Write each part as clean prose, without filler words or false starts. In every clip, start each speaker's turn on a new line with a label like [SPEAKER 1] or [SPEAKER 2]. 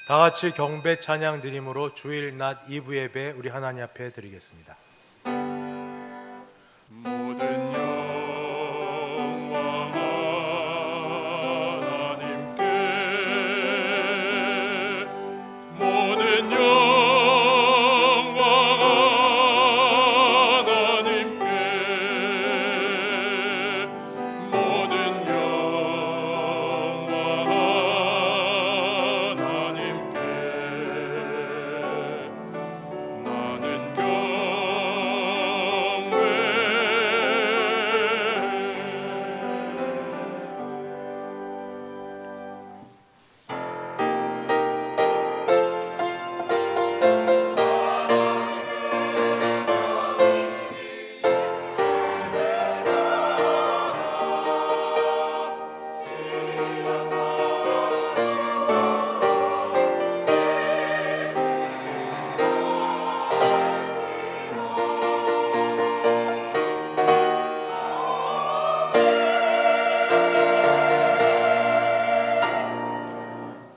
[SPEAKER 1] 다 같이 경배 찬양 드림으로 주일 낮 2부 예배 우리 하나님 앞에 드리겠습니다.
[SPEAKER 2] 모든 영광 하나님께, 모든 영광 하나님께, 모든 영광 하나님께. 나는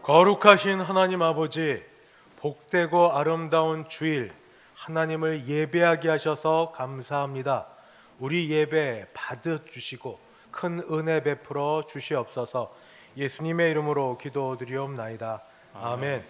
[SPEAKER 1] 거룩하신 하나님 아버지, 복되고 아름다운 주일 하나님을 예배하게 하셔서 감사합니다. 우리 예배 받아주시고 큰 은혜 베풀어 주시옵소서. 예수님의 이름으로 기도드리옵나이다. 아멘.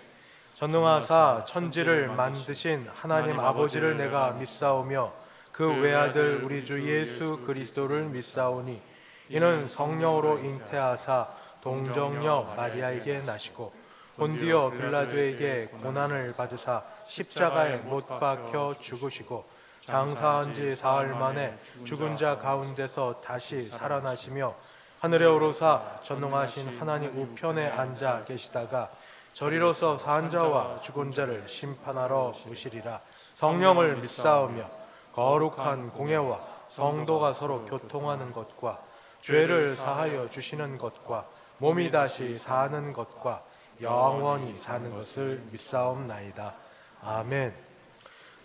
[SPEAKER 1] 전능하사 천지를 만드신 하나님 아버지를 내가 믿사오며 그 외아들 우리 주 예수 그리스도를 믿사오니 이는 성령으로 잉태하사 동정녀 마리아에게 나시고 본디오 빌라도에게 고난을 받으사 십자가에 못 박혀 죽으시고 장사한 지 사흘 만에 죽은 자 가운데서 다시 살아나시며 하늘에 오르사 전능하신 하나님 우편에 앉아 계시다가 저리로서 산 자와 죽은 자를 심판하러 오시리라. 성령을 믿사오며 거룩한 공예와 성도가 서로 교통하는 것과 죄를 사하여 주시는 것과 몸이 다시 사는 것과 영원히 사는 것을 믿사옵나이다. 아멘.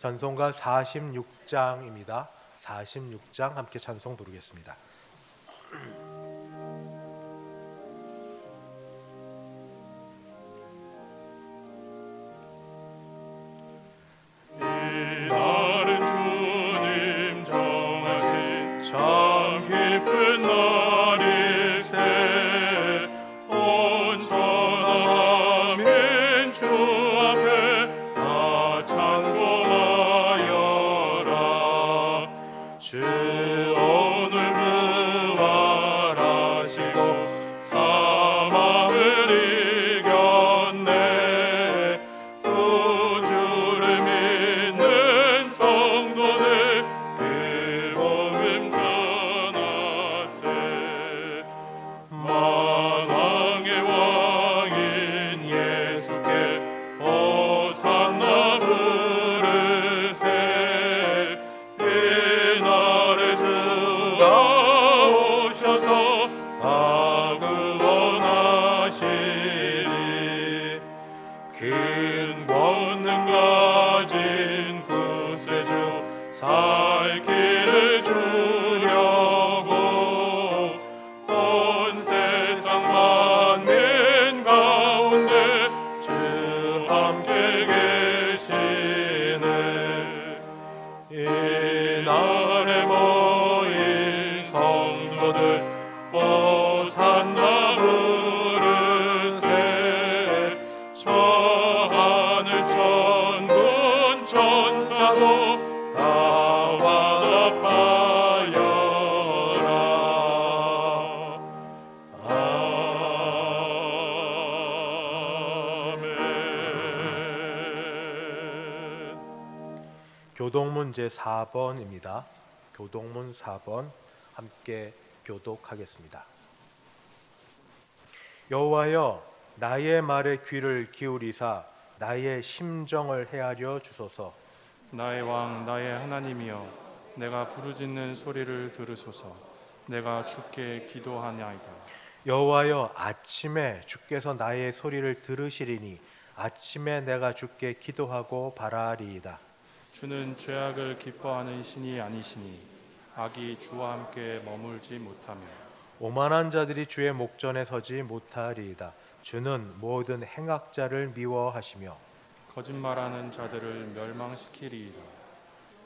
[SPEAKER 1] 찬송가 46장입니다. 46장 함께 찬송 부르겠습니다.
[SPEAKER 2] 이날은 주님 정하신 참 기쁜 날일세. 온 천하만민 주 앞에 다 찬송하여라. 주 오늘 부활하시고 사망을 이겼네. 구주를 믿는 성도들 그 복음 전하세. 만왕의 왕인 예수께 호산나 부르세. 이날에 주가 오셔서 다 구원하시리. 큰 권능 가진 구세주 살 길을 주려고 온 세상 만민 가운데 주 함께 계시네. 이날에 모인 성도들 호산나 부르세. 저 하늘 천군 천사도 다 화답하여라. 아멘.
[SPEAKER 1] 교독문 제4번입니다. 교독문 4번 함께 교독하겠습니다. 여호와여, 나의 말에 귀를 기울이사 나의 심정을 헤아려 주소서.
[SPEAKER 3] 나의 왕 나의 하나님이여, 내가 부르짖는 소리를 들으소서. 내가 주께 기도하나이다.
[SPEAKER 1] 여호와여, 아침에 주께서 나의 소리를 들으시리니 아침에 내가 주께 기도하고 바라리이다.
[SPEAKER 3] 주는 죄악을 기뻐하는 신이 아니시니 악이 주와 함께 머물지 못하며
[SPEAKER 1] 오만한 자들이 주의 목전에 서지 못하리이다. 주는 모든 행악자를 미워하시며
[SPEAKER 3] 거짓말하는 자들을 멸망시키리이다.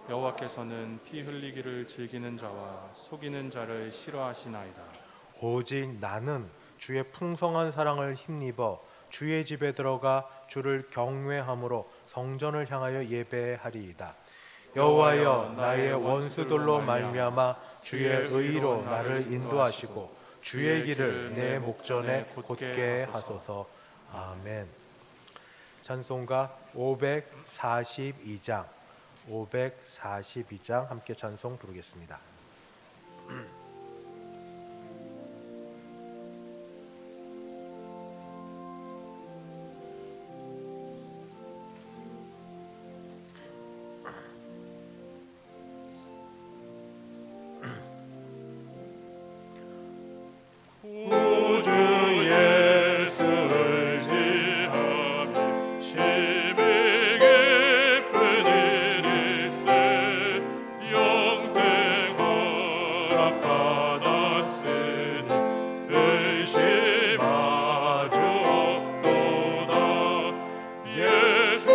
[SPEAKER 3] 여호와께서는 피 흘리기를 즐기는 자와 속이는 자를 싫어하시나이다.
[SPEAKER 1] 오직 나는 주의 풍성한 사랑을 힘입어 주의 집에 들어가 주를 경외함으로 성전을 향하여 예배하리이다. 여호와여, 나의 원수들로 말미암아 주의 의로 나를 인도하시고 주의 길을 내 목전에 곧게 하소서. 아멘. 찬송가 542장 함께 찬송 부르겠습니다.
[SPEAKER 2] 구주 예수 의지하며 심히 기쁜 일일세. 영생 허락 받았으니 의심하주 없도다. 예수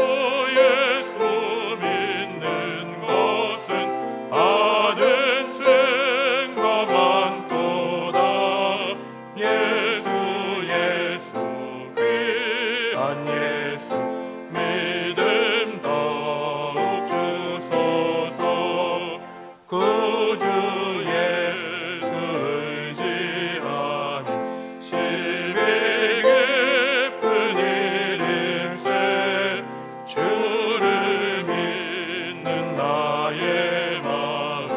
[SPEAKER 2] 믿는 것은 받은 증거 많도다. 예수 귀한 예수 믿음 더욱 주소서. 구주 예수 의지하니 심히 기쁜 일일세. 주를 믿는 나의 마음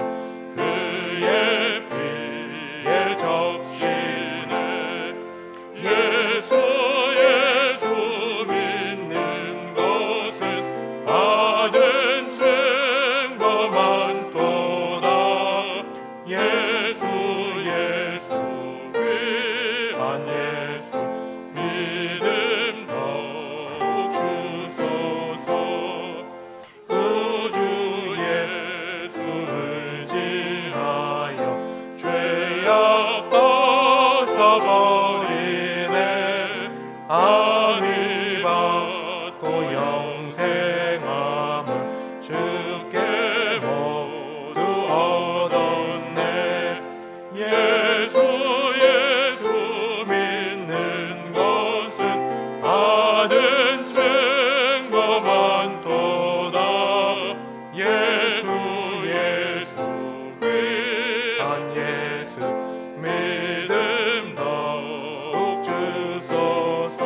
[SPEAKER 2] 그의 피에 적시네. 예수 믿는 것은 받은 증거 많도다. 예수 귀한 예수 믿음 더욱 주소서. 구주 예수 의지하여 죄악 벗어버리네. 안위 받고 영생함을 주께 모두 얻었네. 예수 믿는 것은 받은 증거 많도다. 예수 귀한 예수 믿음 더욱 주소서.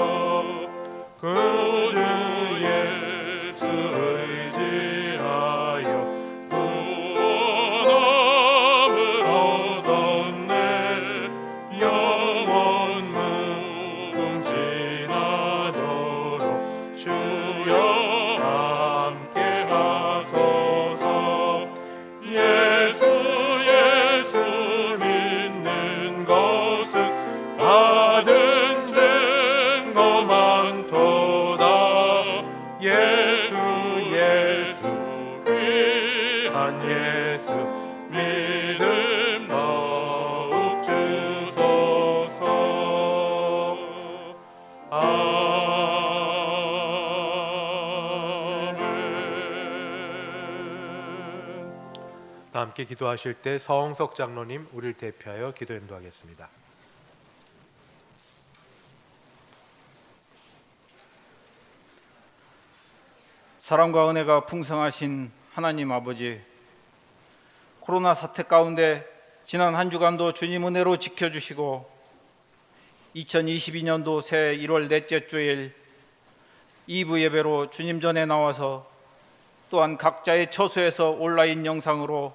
[SPEAKER 2] 구주 예수 의지하여 구원함을 얻었네. 영원 무궁지나도록 주여 함께 하소서. 예수 믿는 것은 받은 증거 많도다. 예수 귀한 예수 믿음 더욱 주소서. 아멘.
[SPEAKER 1] 다 함께 기도하실 때 서홍석 장로님 우리를 대표하여 기도 인도하겠습니다.
[SPEAKER 4] 사랑과 은혜가 풍성하신 하나님 아버지, 코로나 사태 가운데 지난 한 주간도 주님 은혜로 지켜주시고 2022년도 새 1월 넷째 주일 2부 예배로 주님 전에 나와서 또한 각자의 처소에서 온라인 영상으로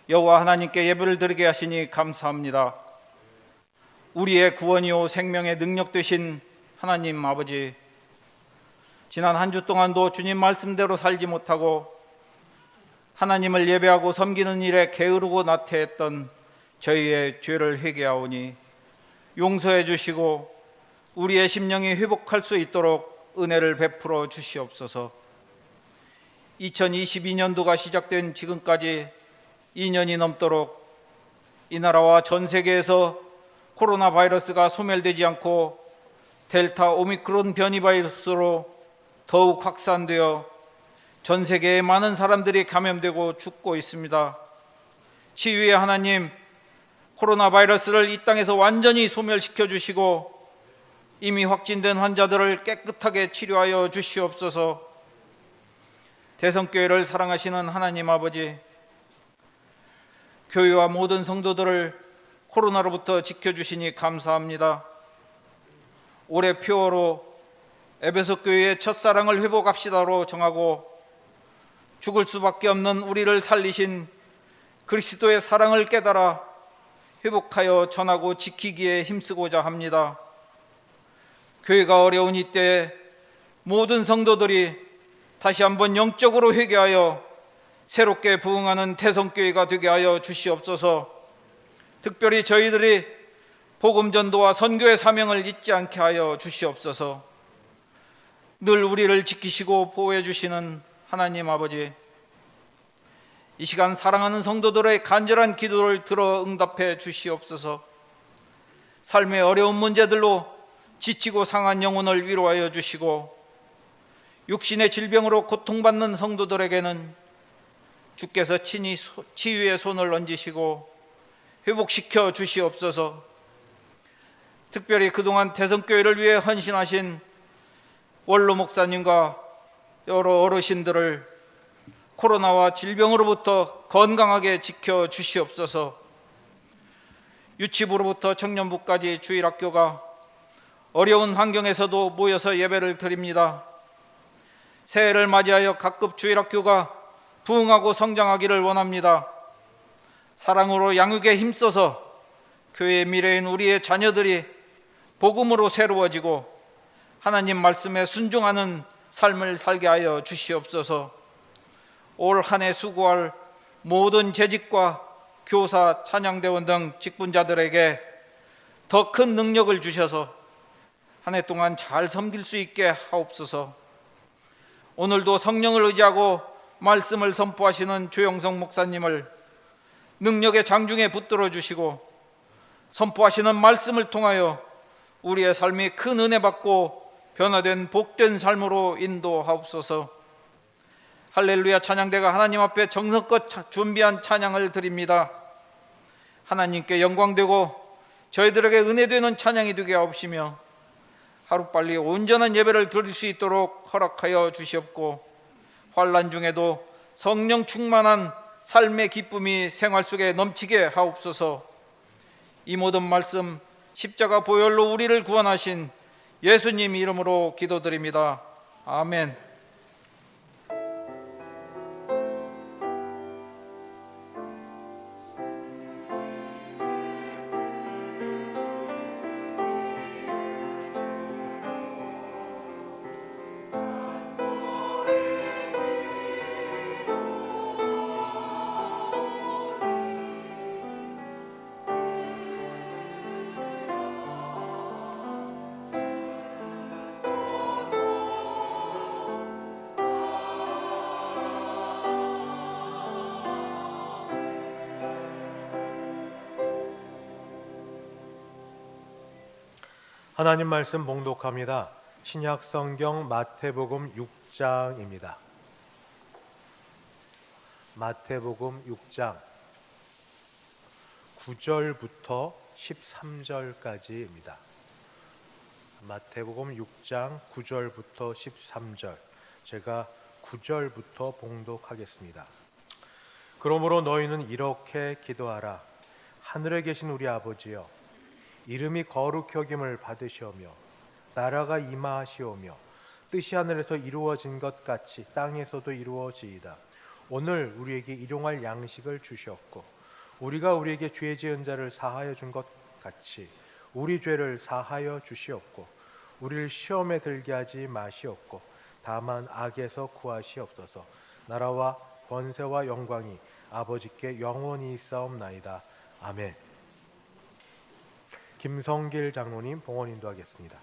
[SPEAKER 4] 여호와 하나님께 예배를 드리게 하시니 감사합니다. 우리의 구원이요 생명의 능력 되신 하나님 아버지, 지난 한 주 동안도 주님 말씀대로 살지 못하고 하나님을 예배하고 섬기는 일에 게으르고 나태했던 저희의 죄를 회개하오니 용서해 주시고 우리의 심령이 회복할 수 있도록 은혜를 베풀어 주시옵소서. 2022년도가 시작된 지금까지 2년이 넘도록 이 나라와 전 세계에서 코로나 바이러스가 소멸되지 않고 델타 오미크론 변이 바이러스로 더욱 확산되어 전 세계의 많은 사람들이 감염되고 죽고 있습니다. 치유의 하나님, 코로나 바이러스를 이 땅에서 완전히 소멸시켜 주시고 이미 확진된 환자들을 깨끗하게 치료하여 주시옵소서. 대성교회를 사랑하시는 하나님 아버지, 교회와 모든 성도들을 코로나로부터 지켜주시니 감사합니다. 올해 표어로 에베소 교회의 첫사랑을 회복합시다로 정하고 죽을 수밖에 없는 우리를 살리신 그리스도의 사랑을 깨달아 회복하여 전하고 지키기에 힘쓰고자 합니다. 교회가 어려운 이때에 모든 성도들이 다시 한번 영적으로 회개하여 새롭게 부흥하는 태성교회가 되게 하여 주시옵소서. 특별히 저희들이 복음 전도와 선교의 사명을 잊지 않게 하여 주시옵소서. 늘 우리를 지키시고 보호해 주시는 하나님 아버지, 이 시간 사랑하는 성도들의 간절한 기도를 들어 응답해 주시옵소서. 삶의 어려운 문제들로 지치고 상한 영혼을 위로하여 주시고 육신의 질병으로 고통받는 성도들에게는 주께서 친히 치유의 손을 얹으시고 회복시켜 주시옵소서. 특별히 그동안 대성교회를 위해 헌신하신 원로 목사님과 여러 어르신들을 코로나와 질병으로부터 건강하게 지켜 주시옵소서. 유치부로부터 청년부까지 주일학교가 어려운 환경에서도 모여서 예배를 드립니다. 새해를 맞이하여 각급 주일학교가 부흥하고 성장하기를 원합니다. 사랑으로 양육에 힘써서 교회의 미래인 우리의 자녀들이 복음으로 새로워지고 하나님 말씀에 순종하는 삶을 살게 하여 주시옵소서. 올 한 해 수고할 모든 재직과 교사, 찬양대원 등 직분자들에게 더 큰 능력을 주셔서 한 해 동안 잘 섬길 수 있게 하옵소서. 오늘도 성령을 의지하고 말씀을 선포하시는 조영성 목사님을 능력의 장중에 붙들어 주시고 선포하시는 말씀을 통하여 우리의 삶이 큰 은혜 받고 변화된 복된 삶으로 인도하옵소서. 할렐루야 찬양대가 하나님 앞에 정성껏 준비한 찬양을 드립니다. 하나님께 영광되고 저희들에게 은혜되는 찬양이 되게 하옵시며 하루빨리 온전한 예배를 드릴 수 있도록 허락하여 주시옵고 환난 중에도 성령 충만한 삶의 기쁨이 생활 속에 넘치게 하옵소서. 이 모든 말씀 십자가 보혈로 우리를 구원하신 예수님 이름으로 기도드립니다. 아멘.
[SPEAKER 1] 하나님 말씀 봉독합니다. 신약 성경 마태복음 6장입니다. 마태복음 6장 9절부터 13절까지입니다. 마태복음 6장 9절부터 13절, 제가 9절부터 봉독하겠습니다. 그러므로 너희는 이렇게 기도하라. 하늘에 계신 우리 아버지여, 이름이 거룩히 여김을 받으시오며 나라가 임하시오며 뜻이 하늘에서 이루어진 것 같이 땅에서도 이루어지이다. 오늘 우리에게 일용할 양식을 주시옵고 우리가 우리에게 죄 지은 자를 사하여 준 것 같이 우리 죄를 사하여 주시옵고 우리를 시험에 들게 하지 마시옵고 다만 악에서 구하시옵소서. 나라와 권세와 영광이 아버지께 영원히 있사옵나이다. 아멘. 김성길 장로님 봉헌 인도하겠습니다.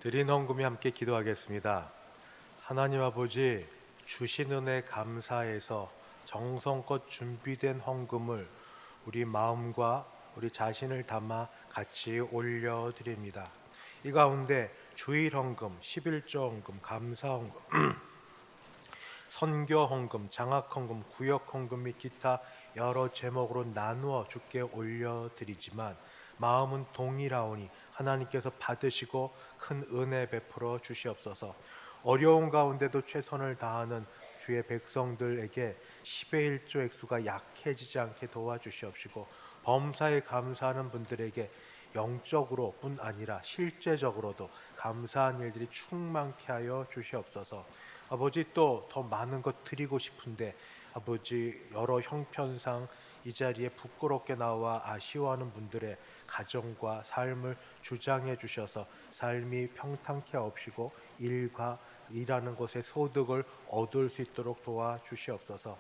[SPEAKER 1] 드린 헌금에 함께 기도하겠습니다. 하나님 아버지, 주신 은혜 감사해서 정성껏 준비된 헌금을 우리 마음과 우리 자신을 담아 같이 올려드립니다. 이 가운데 주일 헌금, 11조 헌금, 감사 헌금, 선교 헌금, 장학 헌금, 구역 헌금 및 기타 여러 제목으로 나누어 주께 올려드리지만 마음은 동일하오니 하나님께서 받으시고 큰 은혜 베풀어 주시옵소서. 어려운 가운데도 최선을 다하는 주의 백성들에게 10의 1조 액수가 약해지지 않게 도와주시옵시고, 범사에 감사하는 분들에게 영적으로 뿐 아니라 실제적으로도 감사한 일들이 충만케 하여 주시옵소서. 아버지, 또 더 많은 것 드리고 싶은데 아버지, 여러 형편상 이 자리에 부끄럽게 나와 아쉬워하는 분들의 가정과 삶을 주장해 주셔서 삶이 평탄케 하옵시고 일과 일하는 곳에 소득을 얻을 수 있도록 도와주시옵소서.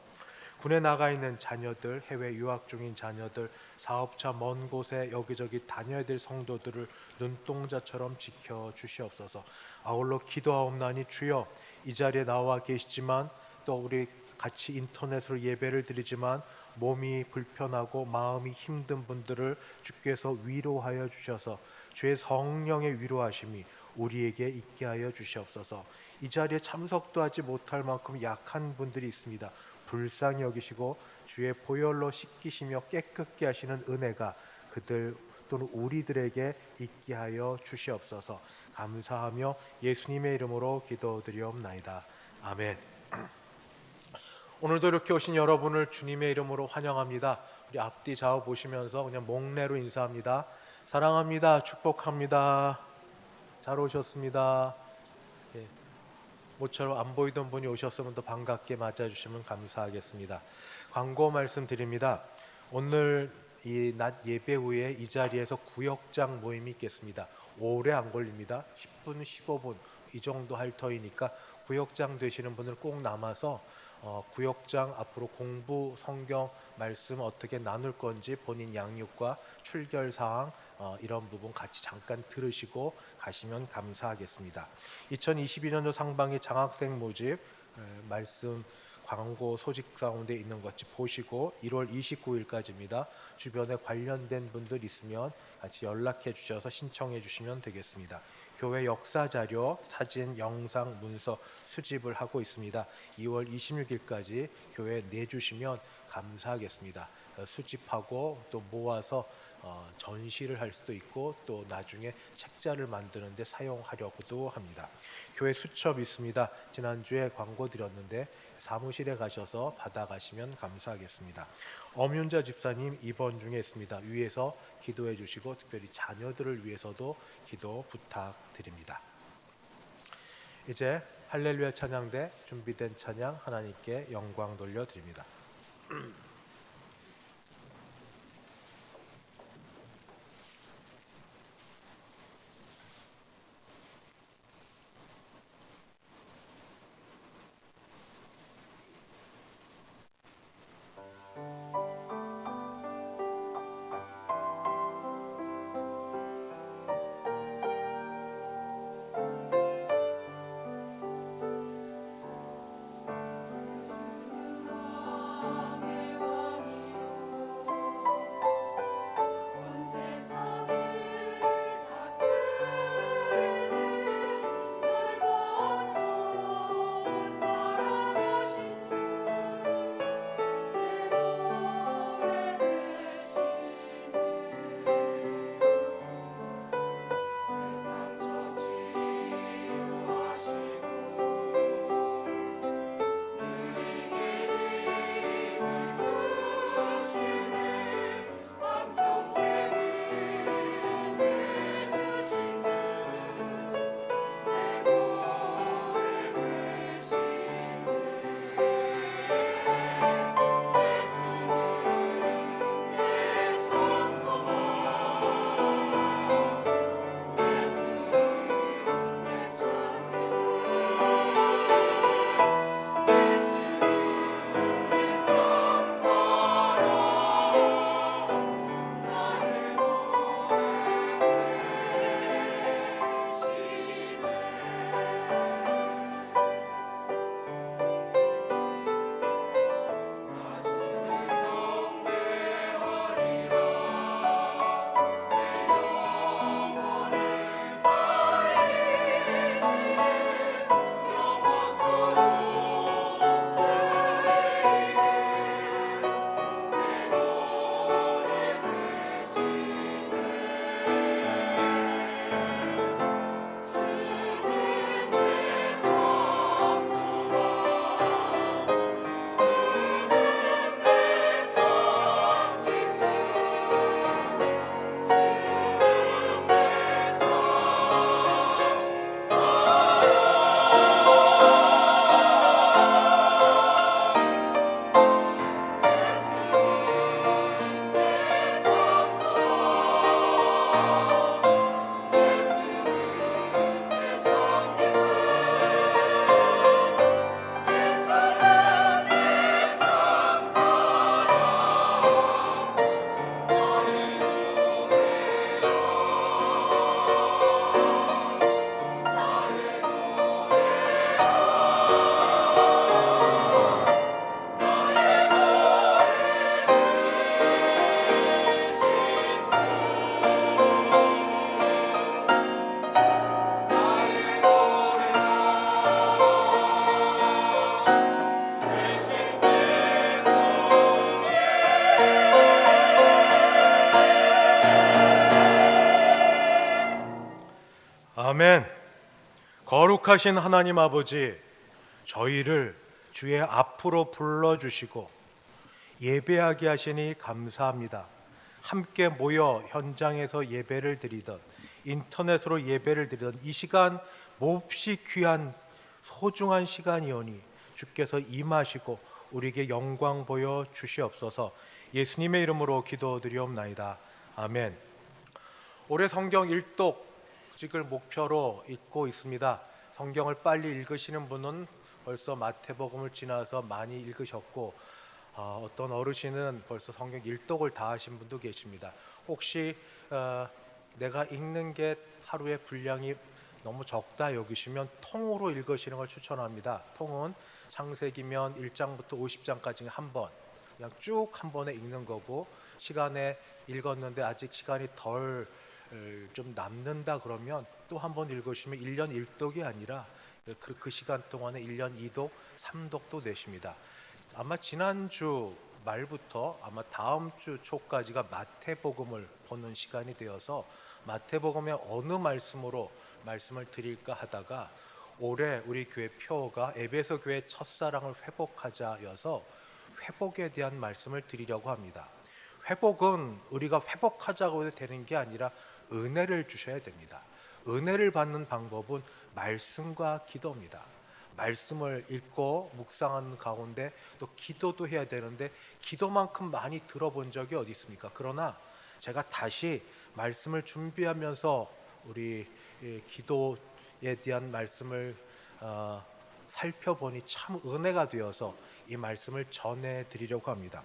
[SPEAKER 1] 군에 나가 있는 자녀들, 해외 유학 중인 자녀들, 사업차 먼 곳에 여기저기 다녀야 될 성도들을 눈동자처럼 지켜주시옵소서. 아울러 기도하옵나니 주여, 이 자리에 나와 계시지만 또 우리 같이 인터넷으로 예배를 드리지만 몸이 불편하고 마음이 힘든 분들을 주께서 위로하여 주셔서 주의 성령의 위로하심이 우리에게 있게 하여 주시옵소서. 이 자리에 참석도 하지 못할 만큼 약한 분들이 있습니다. 불쌍히 여기시고 주의 보혈로 씻기시며 깨끗게 하시는 은혜가 그들 또는 우리들에게 있게 하여 주시옵소서. 감사하며 예수님의 이름으로 기도드리옵나이다. 아멘. 오늘도 이렇게 오신 여러분을 주님의 이름으로 환영합니다. 우리 앞뒤 좌우 보시면서 그냥 목례로 인사합니다. 사랑합니다. 축복합니다. 잘 오셨습니다. 예. 모처럼 안 보이던 분이 오셨으면 더 반갑게 맞아주시면 감사하겠습니다. 광고 말씀드립니다. 오늘 이 낮 예배 후에 이 자리에서 구역장 모임이 있겠습니다. 오래 안 걸립니다. 10분, 15분 이 정도 할 터이니까 구역장 되시는 분들 꼭 남아서 구역장 앞으로 공부, 성경 말씀 어떻게 나눌 건지 본인 양육과 출결 사항 이런 부분 같이 잠깐 들으시고 가시면 감사하겠습니다. 2022년도 상반기 장학생 모집 말씀 광고 소식 가운데 있는 것 보시고 1월 29일까지입니다. 주변에 관련된 분들 있으면 같이 연락해 주셔서 신청해 주시면 되겠습니다. 교회 역사 자료, 사진, 영상, 문서 수집을 하고 있습니다. 2월 26일까지 교회에 내주시면 감사하겠습니다. 수집하고 또 모아서 전시를 할 수도 있고 또 나중에 책자를 만드는 데 사용하려고도 합니다. 교회 수첩 있습니다. 지난주에 광고 드렸는데 사무실에 가셔서 받아가시면 감사하겠습니다. 엄윤자 집사님 입원 중에 있습니다. 위에서 기도해 주시고 특별히 자녀들을 위해서도 기도 부탁드립니다. 이제 할렐루야 찬양대 준비된 찬양 하나님께 영광 돌려드립니다. 아멘. 거룩하신 하나님 아버지, 저희를 주의 앞으로 불러주시고 예배하게 하시니 감사합니다. 함께 모여 현장에서 예배를 드리던, 인터넷으로 예배를 드리던 이 시간 몹시 귀한 소중한 시간이오니 주께서 임하시고 우리에게 영광 보여 주시옵소서. 예수님의 이름으로 기도드리옵나이다. 아멘. 올해 성경 일독직을 목표로 읽고 있습니다. 성경을 빨리 읽으시는 분은 벌써 마태복음을 지나서 많이 읽으셨고, 어떤 어르신은 벌써 성경 일독을 다 하신 분도 계십니다. 혹시 내가 읽는 게 하루에 분량이 너무 적다 여기시면 통으로 읽으시는 걸 추천합니다. 통은 창세기면 1장부터 50장까지 한 번, 그냥 쭉 한 번에 읽는 거고, 시간에 읽었는데 아직 시간이 덜 좀 남는다 그러면 또 한 번 읽으시면 1년 1독이 아니라 그 시간 동안에 1년 2독, 3독도 되십니다. 아마 지난주 말부터 아마 다음 주 초까지가 마태복음을 보는 시간이 되어서 마태복음의 어느 말씀으로 말씀을 드릴까 하다가 올해 우리 교회 표어가 에베소 교회 첫사랑을 회복하자여서 회복에 대한 말씀을 드리려고 합니다. 회복은 우리가 회복하자고 해도 되는 게 아니라 은혜를 주셔야 됩니다. 은혜를 받는 방법은 말씀과 기도입니다. 말씀을 읽고 묵상하는 가운데 또 기도도 해야 되는데 기도만큼 많이 들어본 적이 어디 있습니까? 그러나 제가 다시 말씀을 준비하면서 우리 기도에 대한 말씀을 살펴보니 참 은혜가 되어서 이 말씀을 전해드리려고 합니다.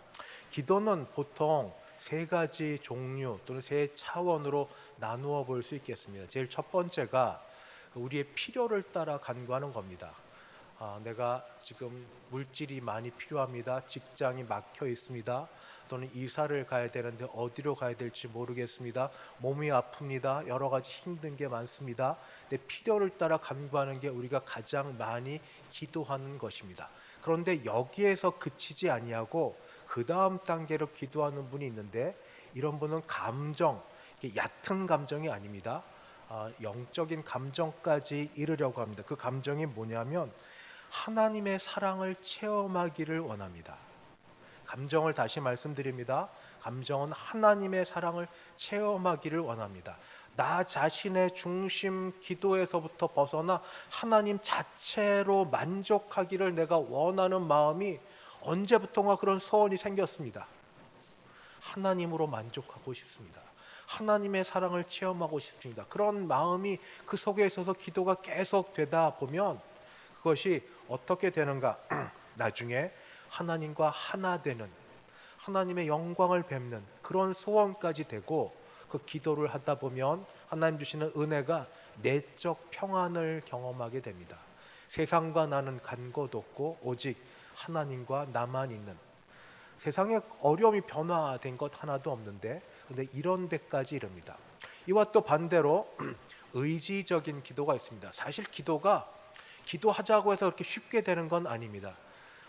[SPEAKER 1] 기도는 보통 세 가지 종류 또는 세 차원으로 나누어 볼 수 있겠습니다. 제일 첫 번째가 우리의 필요를 따라 간구하는 겁니다. 내가 지금 물질이 많이 필요합니다. 직장이 막혀 있습니다. 또는 이사를 가야 되는데 어디로 가야 될지 모르겠습니다. 몸이 아픕니다. 여러 가지 힘든 게 많습니다. 내 필요를 따라 간구하는 게 우리가 가장 많이 기도하는 것입니다. 그런데 여기에서 그치지 아니하고 그 다음 단계로 기도하는 분이 있는데, 이런 분은 감정, 얕은 감정이 아닙니다. 영적인 감정까지 이르려고 합니다. 그 감정이 뭐냐면 하나님의 사랑을 체험하기를 원합니다. 감정을 다시 말씀드립니다. 감정은 하나님의 사랑을 체험하기를 원합니다. 나 자신의 중심 기도에서부터 벗어나 하나님 자체로 만족하기를 내가 원하는 마음이 언제부턴가 그런 소원이 생겼습니다. 하나님으로 만족하고 싶습니다. 하나님의 사랑을 체험하고 싶습니다. 그런 마음이 그 속에 있어서 기도가 계속 되다 보면 그것이 어떻게 되는가? 나중에 하나님과 하나 되는, 하나님의 영광을 뵙는 그런 소원까지 되고, 그 기도를 하다 보면 하나님 주시는 은혜가 내적 평안을 경험하게 됩니다. 세상과 나는 간 곳 없고 오직 하나님과 나만 있는, 세상에 어려움이 변화된 것 하나도 없는데 근데 이런 데까지 이릅니다. 이와 또 반대로 의지적인 기도가 있습니다. 사실 기도가 기도하자고 해서 그렇게 쉽게 되는 건 아닙니다.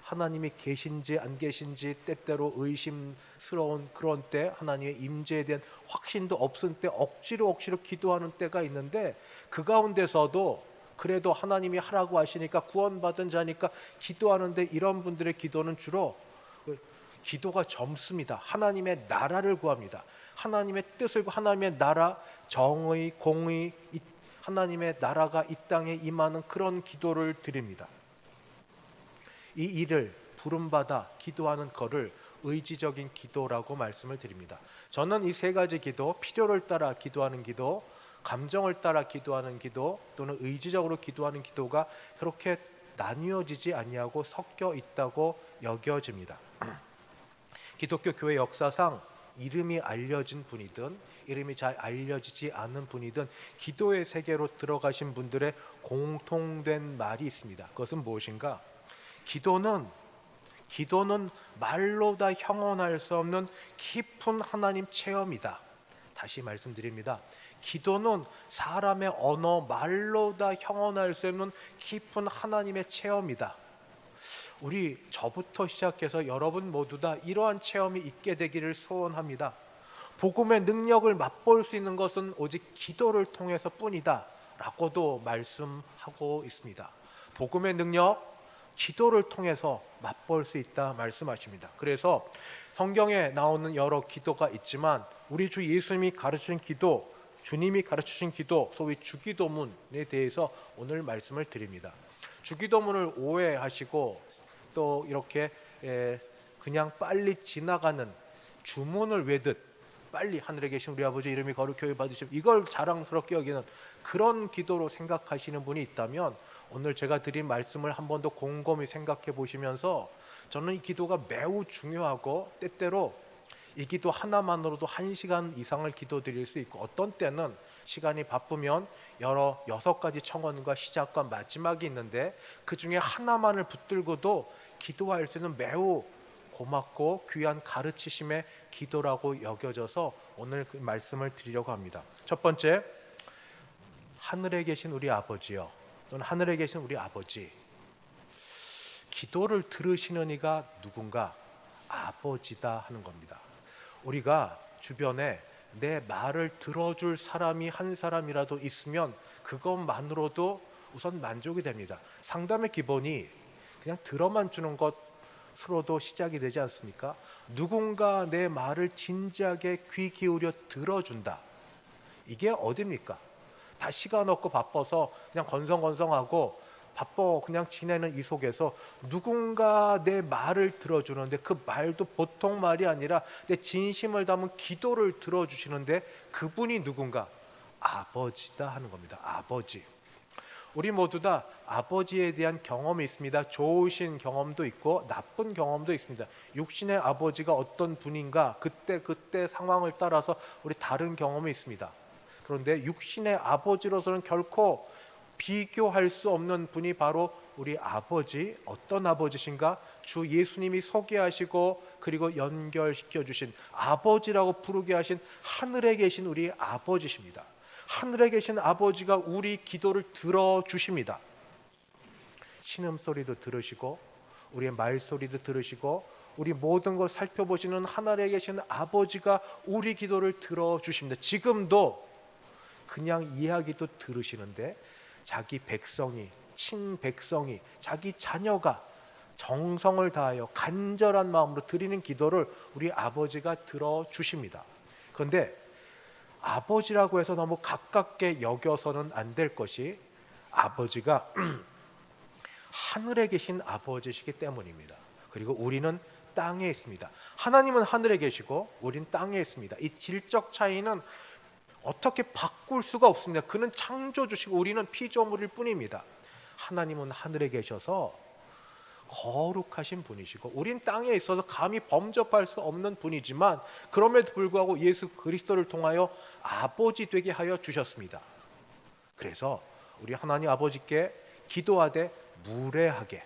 [SPEAKER 1] 하나님이 계신지 안 계신지 때때로 의심스러운 그런 때, 하나님의 임재에 대한 확신도 없은 때 억지로 기도하는 때가 있는데, 그 가운데서도 그래도 하나님이 하라고 하시니까 구원받은 자니까 기도하는데, 이런 분들의 기도는 주로 기도가 젊습니다. 하나님의 나라를 구합니다. 하나님의 뜻을, 하나님의 나라, 정의, 공의, 하나님의 나라가 이 땅에 임하는 그런 기도를 드립니다. 이 일을 부름받아 기도하는 것을 의지적인 기도라고 말씀을 드립니다. 저는 이 세 가지 기도, 필요를 따라 기도하는 기도, 감정을 따라 기도하는 기도, 또는 의지적으로 기도하는 기도가 그렇게 나뉘어지지 아니하고 섞여 있다고 여겨집니다. 기독교 교회 역사상 이름이 알려진 분이든 이름이 잘 알려지지 않은 분이든 기도의 세계로 들어가신 분들의 공통된 말이 있습니다. 그것은 무엇인가? 기도는 말로 다 형언할 수 없는 깊은 하나님 체험이다. 다시 말씀드립니다. 기도는 사람의 언어, 말로 다 형언할 수 없는 깊은 하나님의 체험이다. 우리 저부터 시작해서 여러분 모두 다 이러한 체험이 있게 되기를 소원합니다. 복음의 능력을 맛볼 수 있는 것은 오직 기도를 통해서 뿐이다 라고도 말씀하고 있습니다. 복음의 능력, 기도를 통해서 맛볼 수 있다 말씀하십니다. 그래서 성경에 나오는 여러 기도가 있지만 우리 주 예수님이 가르치신 기도, 주님이 가르치신 기도, 소위 주기도문에 대해서 오늘 말씀을 드립니다. 주기도문을 오해하시고 또 이렇게 그냥 빨리 지나가는 주문을 외듯 빨리 하늘에 계신 우리 아버지 이름이 거룩히 받으시오, 이걸 자랑스럽게 여기는 그런 기도로 생각하시는 분이 있다면 오늘 제가 드린 말씀을 한 번 더 곰곰이 생각해 보시면서 저는 이 기도가 매우 중요하고 때때로 이 기도 하나만으로도 1시간 이상을 기도드릴 수 있고 어떤 때는 시간이 바쁘면 여러 6가지 청원과 시작과 마지막이 있는데 그 중에 하나만을 붙들고도 기도할 수 있는 매우 고맙고 귀한 가르치심의 기도라고 여겨져서 오늘 그 말씀을 드리려고 합니다. 첫 번째, 하늘에 계신 우리 아버지요, 또는 하늘에 계신 우리 아버지. 기도를 들으시는 이가 누군가? 아버지다 하는 겁니다. 우리가 주변에 내 말을 들어줄 사람이 한 사람이라도 있으면 그것만으로도 우선 만족이 됩니다. 상담의 기본이 그냥 들어만 주는 것으로도 시작이 되지 않습니까? 누군가 내 말을 진지하게 귀 기울여 들어준다. 이게 어딥니까? 다 시간 없고 바빠서 그냥 건성건성하고 바빠 그냥 지내는 이 속에서 누군가 내 말을 들어주는데 그 말도 보통 말이 아니라 내 진심을 담은 기도를 들어주시는데 그분이 누군가? 아버지다 하는 겁니다. 아버지. 우리 모두 다 아버지에 대한 경험이 있습니다. 좋으신 경험도 있고 나쁜 경험도 있습니다. 육신의 아버지가 어떤 분인가 그때 상황을 따라서 우리 다른 경험이 있습니다. 그런데 육신의 아버지로서는 결코 비교할 수 없는 분이 바로 우리 아버지. 어떤 아버지신가? 주 예수님이 소개하시고 그리고 연결시켜 주신 아버지라고 부르게 하신 하늘에 계신 우리 아버지십니다. 하늘에 계신 아버지가 우리 기도를 들어주십니다. 신음소리도 들으시고 우리의 말소리도 들으시고 우리 모든 걸 살펴보시는 하늘에 계신 아버지가 우리 기도를 들어주십니다. 지금도 그냥 이야기도 들으시는데 자기 백성이, 친백성이, 자기 자녀가 정성을 다하여 간절한 마음으로 드리는 기도를 우리 아버지가 들어주십니다. 그런데 아버지라고 해서 너무 가깝게 여겨서는 안 될 것이 아버지가 하늘에 계신 아버지시기 때문입니다. 그리고 우리는 땅에 있습니다. 하나님은 하늘에 계시고 우리는 땅에 있습니다. 이 질적 차이는 어떻게 바꿀 수가 없습니다. 그는 창조주시고 우리는 피조물일 뿐입니다. 하나님은 하늘에 계셔서 거룩하신 분이시고 우린 땅에 있어서 감히 범접할 수 없는 분이지만 그럼에도 불구하고 예수 그리스도를 통하여 아버지 되게 하여 주셨습니다. 그래서 우리 하나님 아버지께 기도하되 무례하게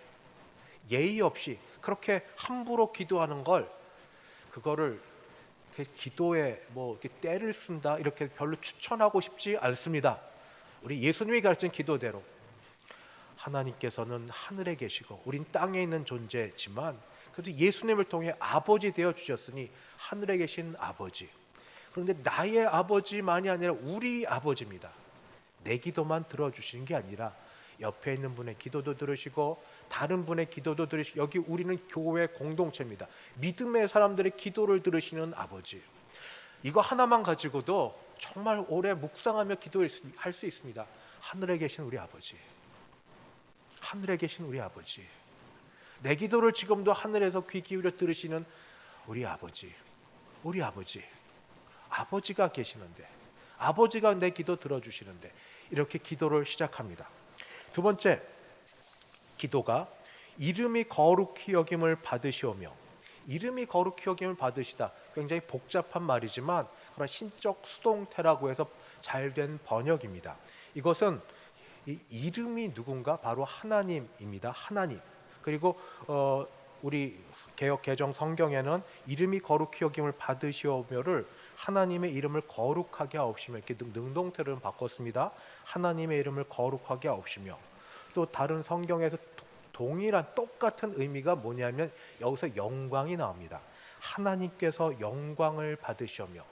[SPEAKER 1] 예의 없이 그렇게 함부로 기도하는 걸 그거를 기도에 뭐 이렇게 때를 쓴다 이렇게 별로 추천하고 싶지 않습니다. 우리 예수님이 가르친 기도대로 하나님께서는 하늘에 계시고 우린 땅에 있는 존재지만 그래도 예수님을 통해 아버지 되어 주셨으니 하늘에 계신 아버지. 그런데 나의 아버지만이 아니라 우리 아버지입니다. 내 기도만 들어주시는 게 아니라 옆에 있는 분의 기도도 들으시고 다른 분의 기도도 들으시고 여기 우리는 교회 공동체입니다. 믿음의 사람들의 기도를 들으시는 아버지. 이거 하나만 가지고도 정말 오래 묵상하며 기도할 수 있습니다. 하늘에 계신 우리 아버지. 하늘에 계신 우리 아버지. 내 기도를 지금도 하늘에서 귀 기울여 들으시는 우리 아버지. 우리 아버지. 아버지가 계시는데 아버지가 내 기도 들어주시는데 이렇게 기도를 시작합니다. 두 번째 기도가 이름이 거룩히 여김을 받으시오며. 이름이 거룩히 여김을 받으시다. 굉장히 복잡한 말이지만 그런 신적 수동태라고 해서 잘된 번역입니다. 이것은 이 이름이 누군가? 바로 하나님입니다. 하나님. 그리고 우리 개역 개정 성경에는 이름이 거룩히 여김을 받으시오며를 하나님의 이름을 거룩하게 하옵시며 이렇게 능동태를 바꿨습니다. 하나님의 이름을 거룩하게 하옵시며. 또 다른 성경에서 동일한 똑같은 의미가 뭐냐면 여기서 영광이 나옵니다. 하나님께서 영광을 받으시오며.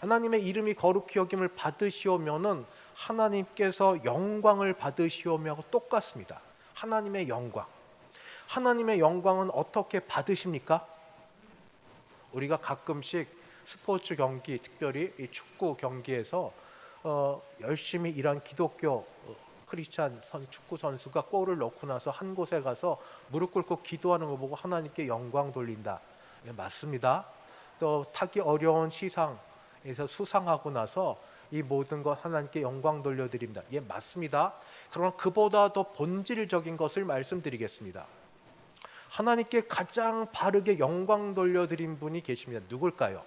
[SPEAKER 1] 하나님의 이름이 거룩히 여김을 받으시오며는 하나님께서 영광을 받으시오며 똑같습니다. 하나님의 영광. 하나님의 영광은 어떻게 받으십니까? 우리가 가끔씩 스포츠 경기, 특별히 이 축구 경기에서 열심히 일한 기독교 크리스찬 축구 선수가 골을 넣고 나서 한 곳에 가서 무릎 꿇고 기도하는 거 보고 하나님께 영광 돌린다. 예, 맞습니다. 또 타기 어려운 시상에서 수상하고 나서 이 모든 것 하나님께 영광 돌려드립니다. 예, 맞습니다. 그러나 그보다 더 본질적인 것을 말씀드리겠습니다. 하나님께 가장 바르게 영광 돌려드린 분이 계십니다. 누굴까요?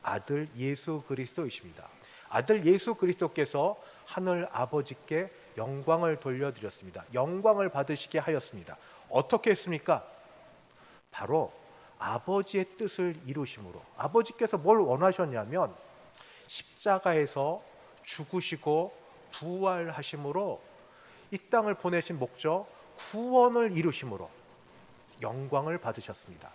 [SPEAKER 1] 아들 예수 그리스도이십니다. 아들 예수 그리스도께서 하늘 아버지께 영광을 돌려드렸습니다. 영광을 받으시게 하였습니다. 어떻게 했습니까? 바로 아버지의 뜻을 이루심으로. 아버지께서 뭘 원하셨냐면 십자가에서 죽으시고 부활하심으로 이 땅을 보내신 목적 구원을 이루심으로 영광을 받으셨습니다.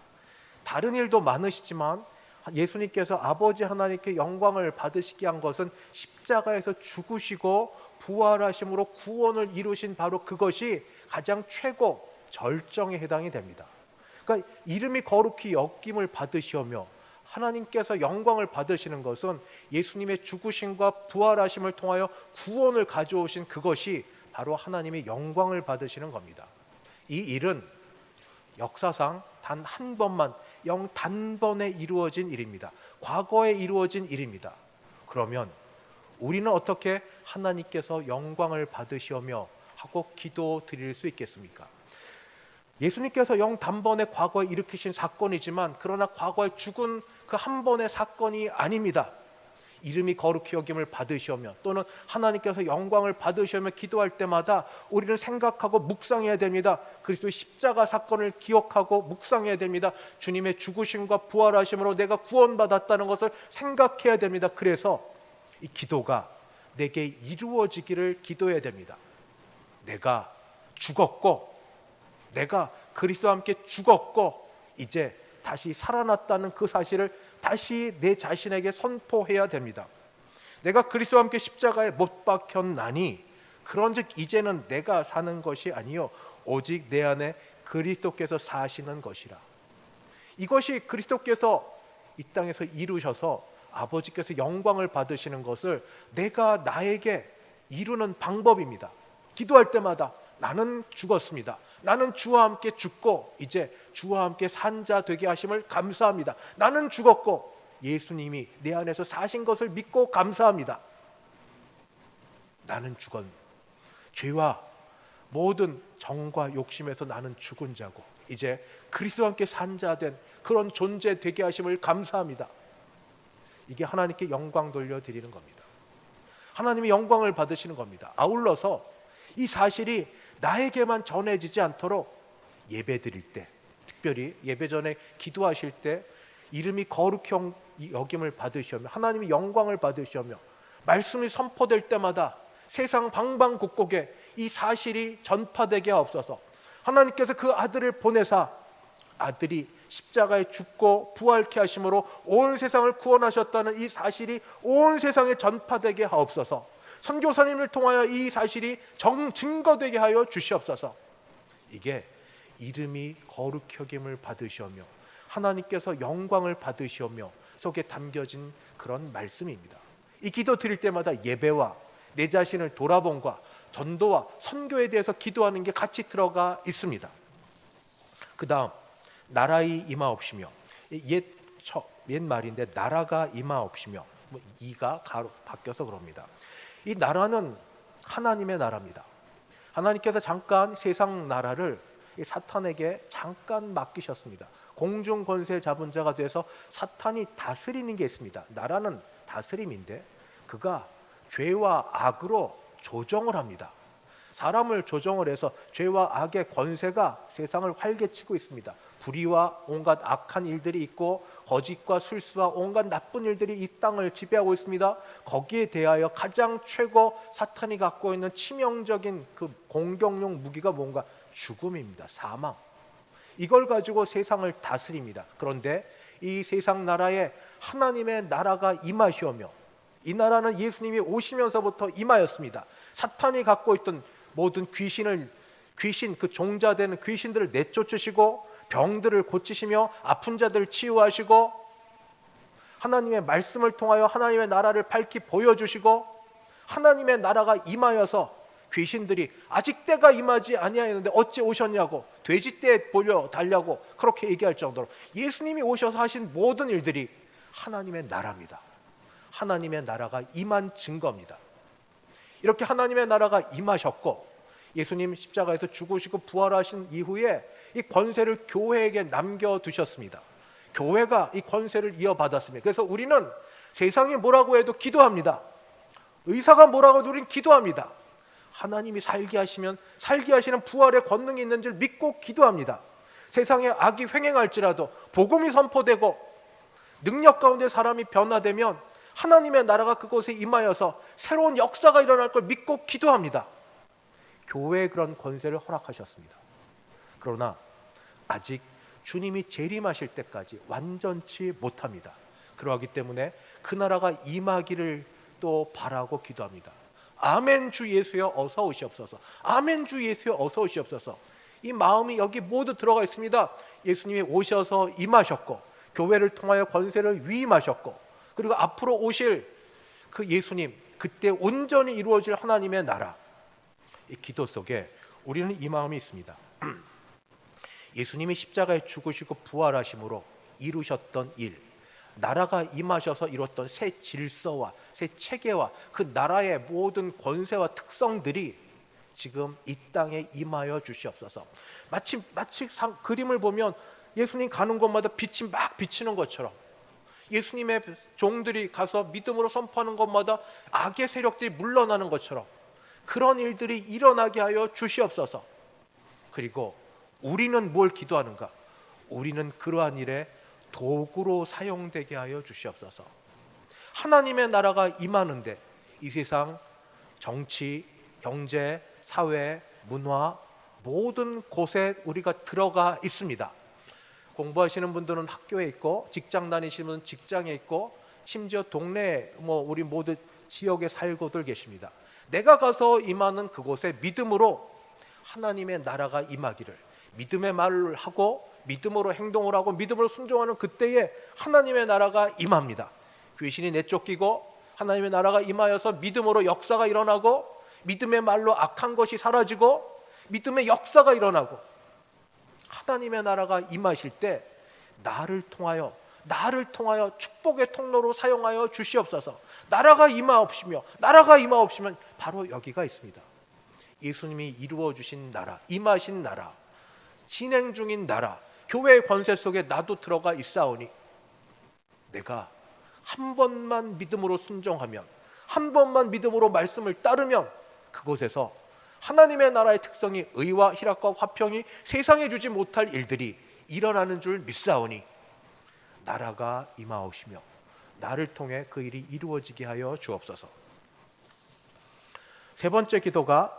[SPEAKER 1] 다른 일도 많으시지만 예수님께서 아버지 하나님께 영광을 받으시게 한 것은 십자가에서 죽으시고 부활하심으로 구원을 이루신 바로 그것이 가장 최고 절정에 해당이 됩니다. 그러니까 이름이 거룩히 여김을 받으시오며 하나님께서 영광을 받으시는 것은 예수님의 죽으심과 부활하심을 통하여 구원을 가져오신 그것이 바로 하나님의 영광을 받으시는 겁니다. 이 일은 역사상 단 한 번만 단번에 이루어진 일입니다. 과거에 이루어진 일입니다. 그러면 우리는 어떻게 하나님께서 영광을 받으시오며 하고 기도 드릴 수 있겠습니까? 예수님께서 단번에 과거에 일으키신 사건이지만 그러나 과거에 죽은 그 한 번의 사건이 아닙니다. 이름이 거룩히 여김을 받으시오며 또는 하나님께서 영광을 받으시오며 기도할 때마다 우리는 생각하고 묵상해야 됩니다. 그리스도의 십자가 사건을 기억하고 묵상해야 됩니다. 주님의 죽으심과 부활하심으로 내가 구원받았다는 것을 생각해야 됩니다. 그래서 이 기도가 내게 이루어지기를 기도해야 됩니다. 내가 죽었고 내가 그리스도와 함께 죽었고 이제 다시 살아났다는 그 사실을 다시 내 자신에게 선포해야 됩니다. 내가 그리스도와 함께 십자가에 못 박혔나니 그런즉 이제는 내가 사는 것이 아니요 오직 내 안에 그리스도께서 사시는 것이라. 이것이 그리스도께서 이 땅에서 이루셔서 아버지께서 영광을 받으시는 것을 내가 나에게 이루는 방법입니다. 기도할 때마다 나는 죽었습니다. 나는 주와 함께 죽고 이제 주와 함께 산 자 되게 하심을 감사합니다. 나는 죽었고 예수님이 내 안에서 사신 것을 믿고 감사합니다. 나는 죽은 죄와 모든 정과 욕심에서 나는 죽은 자고 이제 그리스도와 함께 산 자 된 그런 존재 되게 하심을 감사합니다. 이게 하나님께 영광 돌려드리는 겁니다. 하나님이 영광을 받으시는 겁니다. 아울러서 이 사실이 나에게만 전해지지 않도록 예배 드릴 때 특별히 예배 전에 기도하실 때 이름이 거룩히 여김을 받으시오며 하나님이 영광을 받으시오며 말씀이 선포될 때마다 세상 방방곡곡에 이 사실이 전파되게 하옵소서. 하나님께서 그 아들을 보내사 아들이 십자가에 죽고 부활케 하심으로 온 세상을 구원하셨다는 이 사실이 온 세상에 전파되게 하옵소서. 선교사님을 통하여 이 사실이 증거되게 하여 주시옵소서. 이게 이름이 거룩히 여김을 받으시오며 하나님께서 영광을 받으시오며 속에 담겨진 그런 말씀입니다. 이 기도 드릴 때마다 예배와 내 자신을 돌아봄과 전도와 선교에 대해서 기도하는 게 같이 들어가 있습니다. 그 다음 나라의 임하옵시며 옛 말인데 나라가 임하옵시며 이가 가로 바뀌어서 그럽니다. 이 나라는 하나님의 나라입니다. 하나님께서 잠깐 세상 나라를 사탄에게 잠깐 맡기셨습니다. 공중 권세 잡은 자가 돼서 사탄이 다스리는 게 있습니다. 나라는 다스림인데 그가 죄와 악으로 조정을 합니다. 사람을 조정을 해서 죄와 악의 권세가 세상을 활개치고 있습니다. 불의와 온갖 악한 일들이 있고 거짓과 술수와 온갖 나쁜 일들이 이 땅을 지배하고 있습니다. 거기에 대하여 가장 최고 사탄이 갖고 있는 치명적인 그 공격용 무기가 뭔가 죽음입니다. 사망. 이걸 가지고 세상을 다스립니다. 그런데 이 세상 나라에 하나님의 나라가 임하시오며 이 나라는 예수님이 오시면서부터 임하였습니다. 사탄이 갖고 있던 모든 귀신 그 종자되는 귀신들을 내쫓으시고 병들을 고치시며 아픈 자들을 치유하시고 하나님의 말씀을 통하여 하나님의 나라를 밝히 보여주시고 하나님의 나라가 임하여서 귀신들이 아직 때가 임하지 아니하였는데 어찌 오셨냐고 돼지떼에 보려 달라고 그렇게 얘기할 정도로 예수님이 오셔서 하신 모든 일들이 하나님의 나라입니다. 하나님의 나라가 임한 증거입니다. 이렇게 하나님의 나라가 임하셨고 예수님 십자가에서 죽으시고 부활하신 이후에 이 권세를 교회에게 남겨두셨습니다. 교회가 이 권세를 이어받았습니다. 그래서 우리는 세상이 뭐라고 해도 기도합니다. 의사가 뭐라고 해도 우리는 기도합니다. 하나님이 살게 하시면 살게 하시는 부활의 권능이 있는 줄 믿고 기도합니다. 세상에 악이 횡행할지라도 복음이 선포되고 능력 가운데 사람이 변화되면 하나님의 나라가 그곳에 임하여서 새로운 역사가 일어날 걸 믿고 기도합니다. 교회에 그런 권세를 허락하셨습니다. 그러나 아직 주님이 재림하실 때까지 완전치 못합니다. 그러하기 때문에 그 나라가 임하기를 또 바라고 기도합니다. 아멘 주 예수여 어서 오시옵소서. 아멘 주 예수여 어서 오시옵소서. 이 마음이 여기 모두 들어가 있습니다. 예수님이 오셔서 임하셨고 교회를 통하여 권세를 위임하셨고 그리고 앞으로 오실 그 예수님 그때 온전히 이루어질 하나님의 나라 이 기도 속에 우리는 이 마음이 있습니다. 예수님이 십자가에 죽으시고 부활하심으로 이루셨던 일 나라가 임하셔서 이뤘던 새 질서와 새 체계와 그 나라의 모든 권세와 특성들이 지금 이 땅에 임하여 주시옵소서. 마치 그림을 보면 예수님 가는 곳마다 빛이 막 비치는 것처럼 예수님의 종들이 가서 믿음으로 선포하는 것마다 악의 세력들이 물러나는 것처럼 그런 일들이 일어나게 하여 주시옵소서. 그리고 우리는 뭘 기도하는가? 우리는 그러한 일에 도구로 사용되게 하여 주시옵소서. 하나님의 나라가 임하는데 이 세상 정치, 경제, 사회, 문화 모든 곳에 우리가 들어가 있습니다. 공부하시는 분들은 학교에 있고 직장 다니시는 분은 직장에 있고 심지어 동네에 우리 모두 지역에 살고들 계십니다. 내가 가서 임하는 그곳에 믿음으로 하나님의 나라가 임하기를 믿음의 말을 하고 믿음으로 행동을 하고 믿음으로 순종하는 그때에 하나님의 나라가 임합니다. 귀신이 내쫓기고 하나님의 나라가 임하여서 믿음으로 역사가 일어나고 믿음의 말로 악한 것이 사라지고 믿음의 역사가 일어나고 하나님의 나라가 임하실 때 나를 통하여 축복의 통로로 사용하여 주시옵소서. 나라가 임하옵시면 바로 여기가 있습니다. 예수님이 이루어 주신 나라, 임하신 나라, 진행 중인 나라, 교회의 권세 속에 나도 들어가 있사오니 내가 한 번만 믿음으로 순종하면 한 번만 믿음으로 말씀을 따르면 그곳에서 하나님의 나라의 특성이 의와 희락과 화평이 세상에 주지 못할 일들이 일어나는 줄 믿사오니 나라가 임하옵시며 나를 통해 그 일이 이루어지게 하여 주옵소서. 세 번째 기도가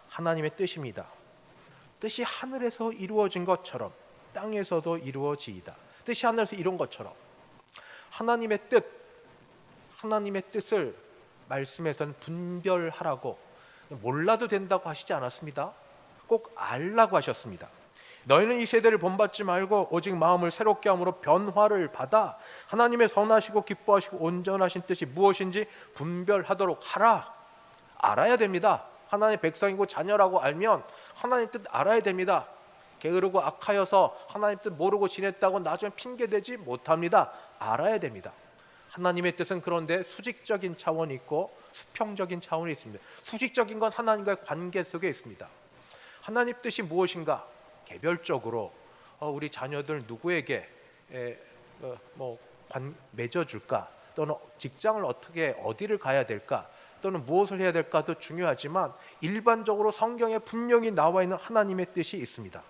[SPEAKER 1] 하나님의 뜻입니다. 뜻이 하늘에서 이루어진 것처럼 땅에서도 이루어지이다. 뜻이 하늘에서 이룬 것처럼 하나님의 뜻을 말씀에서는 분별하라고 몰라도 된다고 하시지 않았습니다. 꼭 알라고 하셨습니다. 너희는 이 세대를 본받지 말고 오직 마음을 새롭게 함으로 변화를 받아 하나님의 선하시고 기뻐하시고 온전하신 뜻이 무엇인지 분별하도록 하라. 알아야 됩니다. 하나님의 백성이고 자녀라고 알면 하나님 뜻 알아야 됩니다. 게으르고 악하여서 하나님 뜻 모르고 지냈다고 나중에 핑계대지 못합니다. 알아야 됩니다. 하나님의 뜻은 그런데 수직적인 차원이 있고 수평적인 차원이 있습니다. 수직적인 건 하나님과의 관계 속에 있습니다. 하나님 뜻이 무엇인가? 개별적으로 우리 자녀들 누구에게 맺어줄까? 또는 직장을 어디를 가야 될까? 또는 무엇을 해야 될까도 중요하지만 일반적으로 성경에 분명히 나와 있는 하나님의 뜻이 있습니다.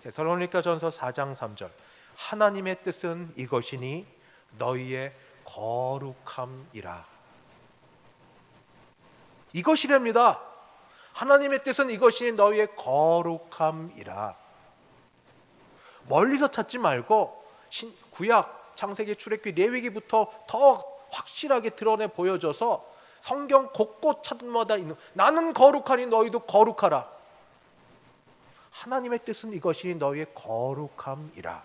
[SPEAKER 1] 데살로니가전서 4장 3절 하나님의 뜻은 이것이니 너희의 거룩함이라. 이것이랍니다. 하나님의 뜻은 이것이니 너희의 거룩함이라. 멀리서 찾지 말고 구약, 창세기, 출애굽기, 레위기부터 더 확실하게 드러내 보여져서 성경 곳곳 찾마다 있는 나는 거룩하니 너희도 거룩하라. 하나님의 뜻은 이것이 너희의 거룩함이라.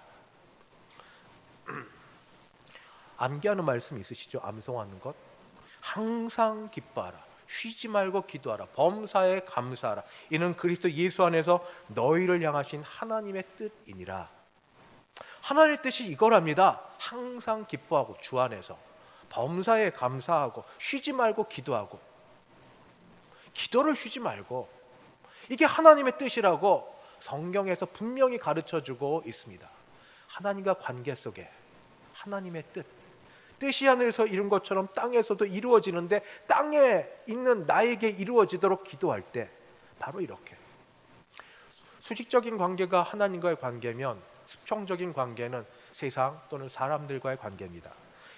[SPEAKER 1] 암기하는 말씀 있으시죠? 암송하는 것. 항상 기뻐하라. 쉬지 말고 기도하라. 범사에 감사하라. 이는 그리스도 예수 안에서 너희를 향하신 하나님의 뜻이니라. 하나님의 뜻이 이거랍니다. 항상 기뻐하고 주 안에서 범사에 감사하고 쉬지 말고 기도하고, 기도를 쉬지 말고, 이게 하나님의 뜻이라고 성경에서 분명히 가르쳐주고 있습니다. 하나님과 관계 속에 하나님의 뜻이 하늘에서 이룬 것처럼 땅에서도 이루어지는데, 땅에 있는 나에게 이루어지도록 기도할 때 바로 이렇게 수직적인 관계가 하나님과의 관계면, 수평적인 관계는 세상 또는 사람들과의 관계입니다.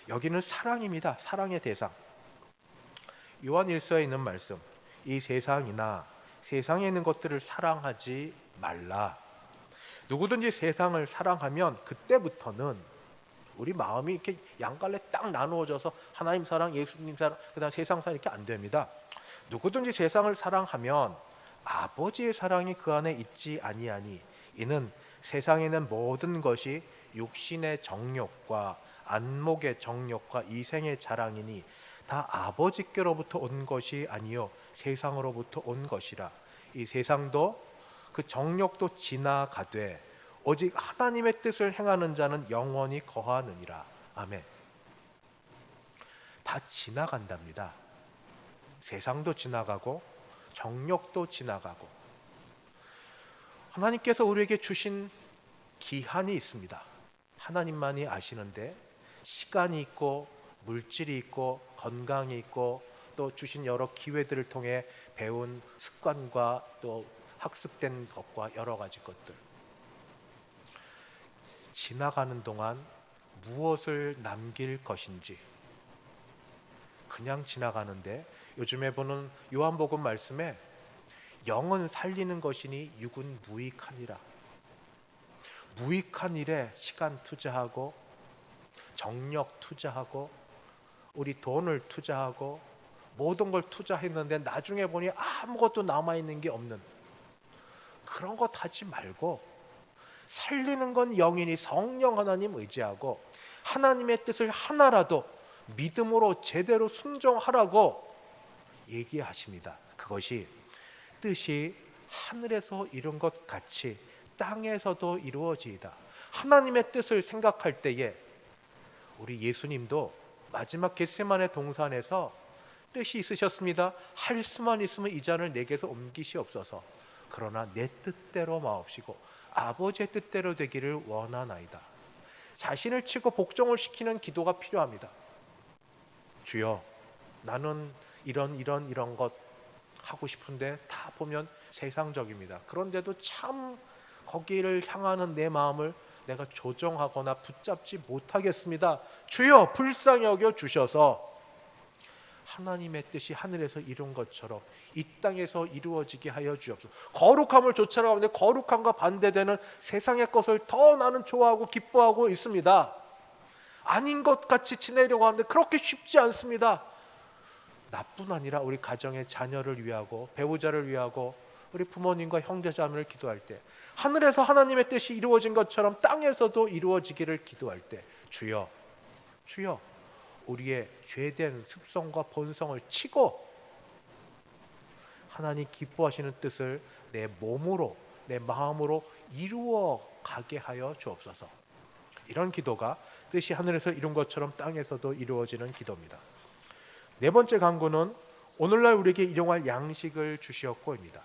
[SPEAKER 1] 여기는 사랑입니다. 사랑의 대상. 요한 1서에 있는 말씀, 이 세상이나 세상에 있는 것들을 사랑하지 말라. 누구든지 세상을 사랑하면 그때부터는 우리 마음이 이렇게 양갈래 딱 나누어져서 하나님 사랑, 예수님 사랑, 그다음 세상 사랑, 이렇게 안 됩니다. 누구든지 세상을 사랑하면 아버지의 사랑이 그 안에 있지 아니하니, 이는 세상에 있는 모든 것이 육신의 정욕과 안목의 정욕과 이생의 자랑이니 다 아버지께로부터 온 것이 아니요 세상으로부터 온 것이라. 이 세상도 그 정욕도 지나가되 오직 하나님의 뜻을 행하는 자는 영원히 거하느니라. 아멘. 다 지나간답니다. 세상도 지나가고 정욕도 지나가고. 하나님께서 우리에게 주신 기한이 있습니다. 하나님만이 아시는데, 시간이 있고 물질이 있고 건강이 있고 또 주신 여러 기회들을 통해 배운 습관과 또 학습된 것과 여러 가지 것들, 지나가는 동안 무엇을 남길 것인지. 그냥 지나가는데 요즘에 보는 요한복음 말씀에 영은 살리는 것이니 육은 무익하니라. 무익한 일에 시간 투자하고 정력 투자하고 우리 돈을 투자하고 모든 걸 투자했는데 나중에 보니 아무것도 남아있는 게 없는 그런 것 하지 말고, 살리는 건 영이니 성령 하나님 의지하고 하나님의 뜻을 하나라도 믿음으로 제대로 순종하라고 얘기하십니다. 그것이 뜻이 하늘에서 이룬 것 같이 땅에서도 이루어지이다. 하나님의 뜻을 생각할 때에 우리 예수님도 마지막 겟세마네 동산에서 뜻이 있으셨습니다. 할 수만 있으면 이 잔을 내게서 옮기시옵소서. 그러나 내 뜻대로 마옵시고 아버지의 뜻대로 되기를 원하나이다. 자신을 치고 복종을 시키는 기도가 필요합니다. 주여, 나는 이런 것 하고 싶은데 다 보면 세상적입니다. 그런데도 참 거기를 향하는 내 마음을 내가 조정하거나 붙잡지 못하겠습니다. 주여, 불쌍히 여겨 주셔서 하나님의 뜻이 하늘에서 이룬 것처럼 이 땅에서 이루어지게 하여 주옵소서. 거룩함을 쫓아가는데 거룩함과 반대되는 세상의 것을 더 나는 좋아하고 기뻐하고 있습니다. 아닌 것 같이 지내려고 하는데 그렇게 쉽지 않습니다. 나뿐 아니라 우리 가정의 자녀를 위하고 배우자를 위하고 우리 부모님과 형제자매를 기도할 때, 하늘에서 하나님의 뜻이 이루어진 것처럼 땅에서도 이루어지기를 기도할 때, 주여, 주여, 우리의 죄된 습성과 본성을 치고 하나님 기뻐하시는 뜻을 내 몸으로, 내 마음으로 이루어 가게 하여 주옵소서. 이런 기도가 뜻이 하늘에서 이룬 것처럼 땅에서도 이루어지는 기도입니다. 네 번째 간구는 오늘날 우리에게 일용할 양식을 주시었고입니다.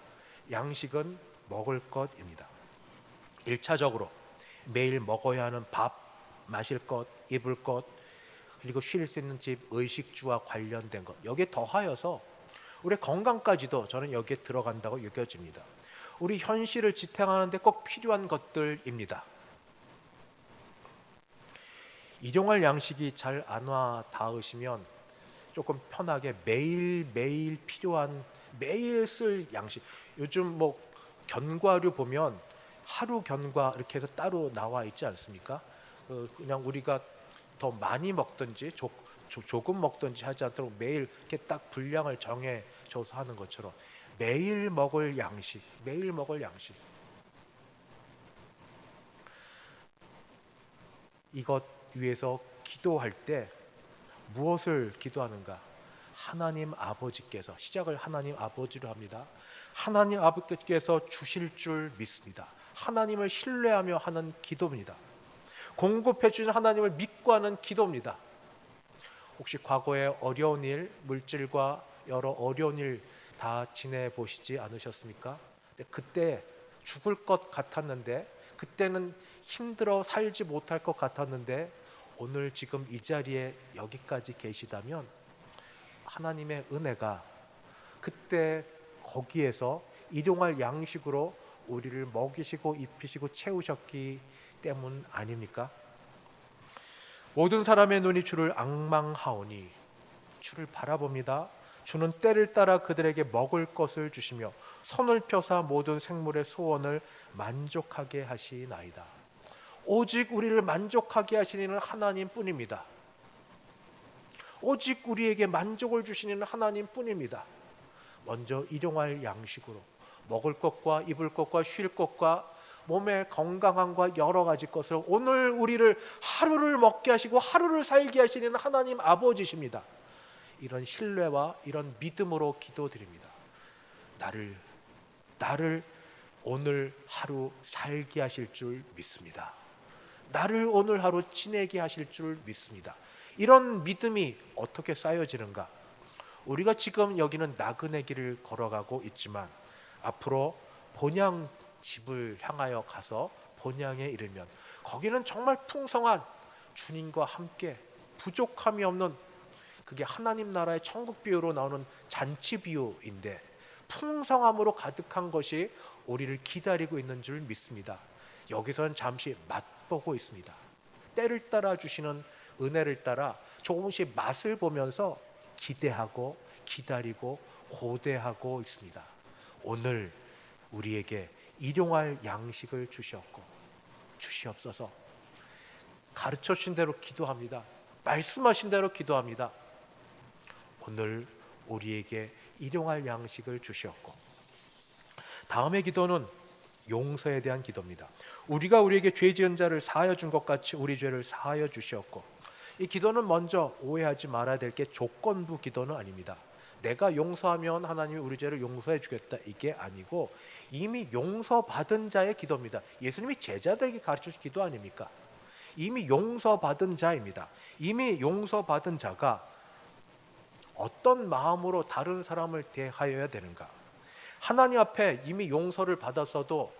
[SPEAKER 1] 양식은 먹을 것입니다. 1차적으로 매일 먹어야 하는 밥, 마실 것, 입을 것, 그리고 쉴 수 있는 집, 의식주와 관련된 것, 여기에 더하여서 우리 건강까지도 저는 여기에 들어간다고 여겨집니다. 우리 현실을 지탱하는데 꼭 필요한 것들입니다. 일용할 양식이 잘 안 와 닿으시면 조금 편하게 매일 필요한, 매일 쓸 양식. 요즘 뭐 견과류 보면 하루 견과 이렇게 해서 따로 나와 있지 않습니까? 그냥 우리가 더 많이 먹든지 조금 먹든지 하지 않도록 매일 이렇게 딱 분량을 정해줘서 하는 것처럼 매일 먹을 양식, 매일 먹을 양식. 이것 위해서 기도할 때 무엇을 기도하는가? 하나님 아버지께서, 시작을 하나님 아버지로 합니다. 하나님 아버지께서 주실 줄 믿습니다. 하나님을 신뢰하며 하는 기도입니다. 공급해 주는 하나님을 믿고 하는 기도입니다. 혹시 과거에 어려운 일, 물질과 여러 어려운 일 다 지내보시지 않으셨습니까? 그때 죽을 것 같았는데, 그때는 힘들어 살지 못할 것 같았는데, 오늘 지금 이 자리에 여기까지 계시다면 하나님의 은혜가 그때 거기에서 일용할 양식으로 우리를 먹이시고 입히시고 채우셨기 때문 아닙니까? 모든 사람의 눈이 주를 앙망하오니, 주를 바라봅니다. 주는 때를 따라 그들에게 먹을 것을 주시며 손을 펴사 모든 생물의 소원을 만족하게 하시나이다. 오직 우리를 만족하게 하시는 하나님 뿐입니다. 오직 우리에게 만족을 주시는 하나님 뿐입니다. 먼저 일용할 양식으로 먹을 것과 입을 것과 쉴 것과 몸의 건강함과 여러 가지 것을, 오늘 우리를 하루를 먹게 하시고 하루를 살게 하시는 하나님 아버지십니다. 이런 신뢰와 이런 믿음으로 기도드립니다. 나를 오늘 하루 살게 하실 줄 믿습니다. 나를 오늘 하루 지내게 하실 줄 믿습니다. 이런 믿음이 어떻게 쌓여지는가? 우리가 지금 여기는 나그네 길을 걸어가고 있지만 앞으로 본향 집을 향하여 가서 본향에 이르면 거기는 정말 풍성한 주님과 함께 부족함이 없는, 그게 하나님 나라의 천국 비유로 나오는 잔치 비유인데 풍성함으로 가득한 것이 우리를 기다리고 있는 줄 믿습니다. 여기서는 잠시 맛보고 있습니다. 때를 따라 주시는 은혜를 따라 조금씩 맛을 보면서 기대하고 기다리고 고대하고 있습니다. 오늘 우리에게 일용할 양식을 주시옵소서. 가르쳐 주신 대로 기도합니다. 말씀하신 대로 기도합니다. 오늘 우리에게 일용할 양식을 주시옵고, 다음의 기도는 용서에 대한 기도입니다. 우리가 우리에게 죄 지은 자를 사하여 준 것 같이 우리 죄를 사하여 주시옵고, 이 기도는 먼저 오해하지 말아야 될 게 조건부 기도는 아닙니다. 내가 용서하면 하나님이 우리 죄를 용서해 주겠다, 이게 아니고 이미 용서받은 자의 기도입니다. 예수님이 제자들에게 가르쳐주신 기도 아닙니까? 이미 용서받은 자입니다. 이미 용서받은 자가 어떤 마음으로 다른 사람을 대하여야 되는가? 하나님 앞에 이미 용서를 받았어도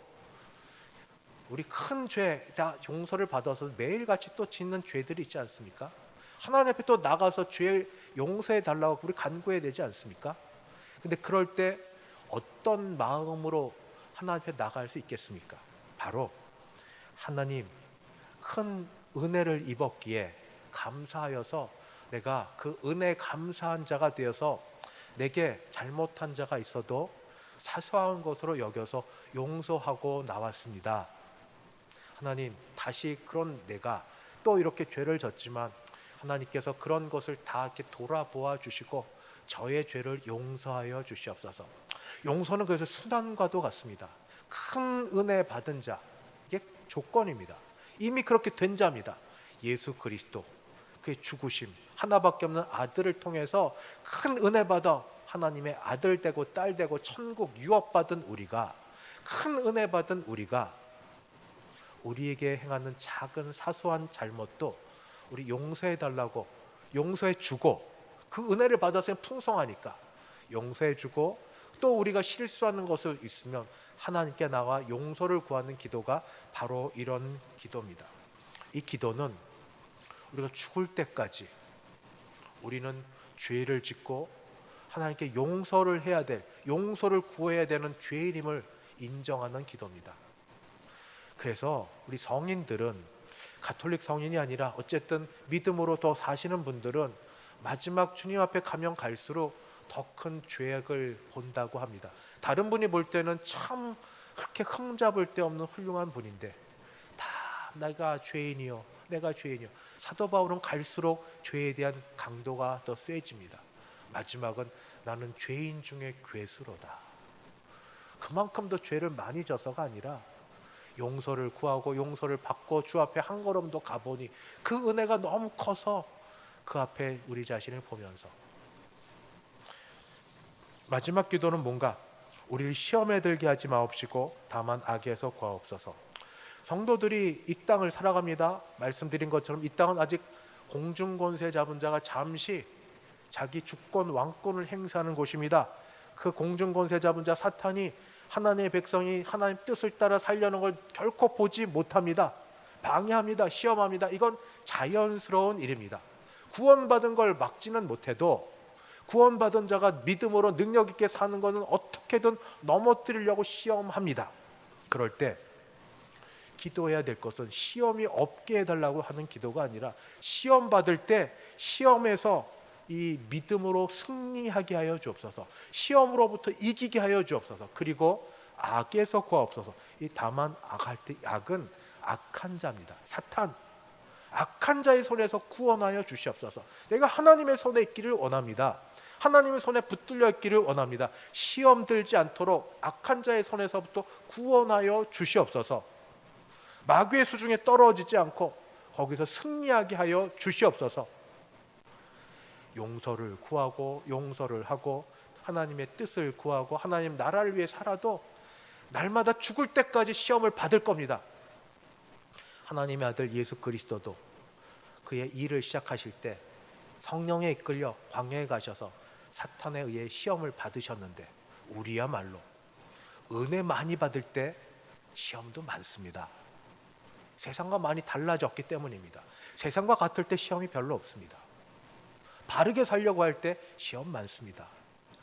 [SPEAKER 1] 우리 큰 죄 다 용서를 받아서 매일같이 또 짓는 죄들이 있지 않습니까? 하나님 앞에 또 나가서 죄 용서해 달라고 우리 간구해야 되지 않습니까? 근데 그럴 때 어떤 마음으로 하나님 앞에 나갈 수 있겠습니까? 바로 하나님, 큰 은혜를 입었기에 감사하여서 내가 그 은혜 감사한 자가 되어서 내게 잘못한 자가 있어도 사소한 것으로 여겨서 용서하고 나왔습니다. 하나님, 다시 그런 내가 또 이렇게 죄를 졌지만 하나님께서 그런 것을 다 이렇게 돌아보아 주시고 저의 죄를 용서하여 주시옵소서. 용서는 그래서 순환과도 같습니다. 큰 은혜 받은 자, 이게 조건입니다. 이미 그렇게 된 자입니다. 예수 그리스도, 그의 죽으심, 하나밖에 없는 아들을 통해서 큰 은혜 받아 하나님의 아들 되고 딸 되고 천국 유업받은 우리가, 큰 은혜 받은 우리가 우리에게 행하는 작은 사소한 잘못도 우리 용서해 달라고 용서해 주고, 그 은혜를 받아서 풍성하니까 용서해 주고, 또 우리가 실수하는 것을 있으면 하나님께 나와 용서를 구하는 기도가 바로 이런 기도입니다. 이 기도는 우리가 죽을 때까지 우리는 죄를 짓고 하나님께 용서를 해야 될, 용서를 구해야 되는 죄인임을 인정하는 기도입니다. 그래서 우리 성인들은, 가톨릭 성인이 아니라 어쨌든 믿음으로 더 사시는 분들은 마지막 주님 앞에 가면 갈수록 더 큰 죄악을 본다고 합니다. 다른 분이 볼 때는 참 그렇게 흠잡을 데 없는 훌륭한 분인데 다 내가 죄인이요, 내가 죄인이요. 사도 바울은 갈수록 죄에 대한 강도가 더 세집니다. 마지막은 나는 죄인 중에 괴수로다. 그만큼 더 죄를 많이 져서가 아니라 용서를 구하고 용서를 받고 주 앞에 한 걸음 더 가보니 그 은혜가 너무 커서 그 앞에 우리 자신을 보면서 마지막 기도는 뭔가 우리를 시험에 들게 하지 마옵시고 다만 악에서 구하옵소서. 성도들이 이 땅을 살아갑니다. 말씀드린 것처럼 이 땅은 아직 공중권세 잡은 자가 잠시 자기 주권 왕권을 행사하는 곳입니다. 그 공중권세 잡은 자 사탄이 하나님의 백성이 하나님 뜻을 따라 살려는 걸 결코 보지 못합니다. 방해합니다. 시험합니다. 이건 자연스러운 일입니다. 구원받은 걸 막지는 못해도 구원받은 자가 믿음으로 능력 있게 사는 것은 어떻게든 넘어뜨리려고 시험합니다. 그럴 때 기도해야 될 것은 시험이 없게 해달라고 하는 기도가 아니라 시험 받을 때 시험에서 이 믿음으로 승리하게 하여 주옵소서. 시험으로부터 이기게 하여 주옵소서. 그리고 악에서 구하옵소서. 이 다만 악할 때 악은 악한 자입니다. 사탄 악한 자의 손에서 구원하여 주시옵소서. 내가 하나님의 손에 있기를 원합니다. 하나님의 손에 붙들려 있기를 원합니다. 시험 들지 않도록 악한 자의 손에서부터 구원하여 주시옵소서. 마귀의 수중에 떨어지지 않고 거기서 승리하게 하여 주시옵소서. 용서를 구하고 용서를 하고 하나님의 뜻을 구하고 하나님 나라를 위해 살아도 날마다 죽을 때까지 시험을 받을 겁니다. 하나님의 아들 예수 그리스도도 그의 일을 시작하실 때 성령에 이끌려 광야에 가셔서 사탄에 의해 시험을 받으셨는데 우리야말로 은혜 많이 받을 때 시험도 많습니다. 세상과 많이 달라졌기 때문입니다. 세상과 같을 때 시험이 별로 없습니다. 바르게 살려고 할 때 시험 많습니다.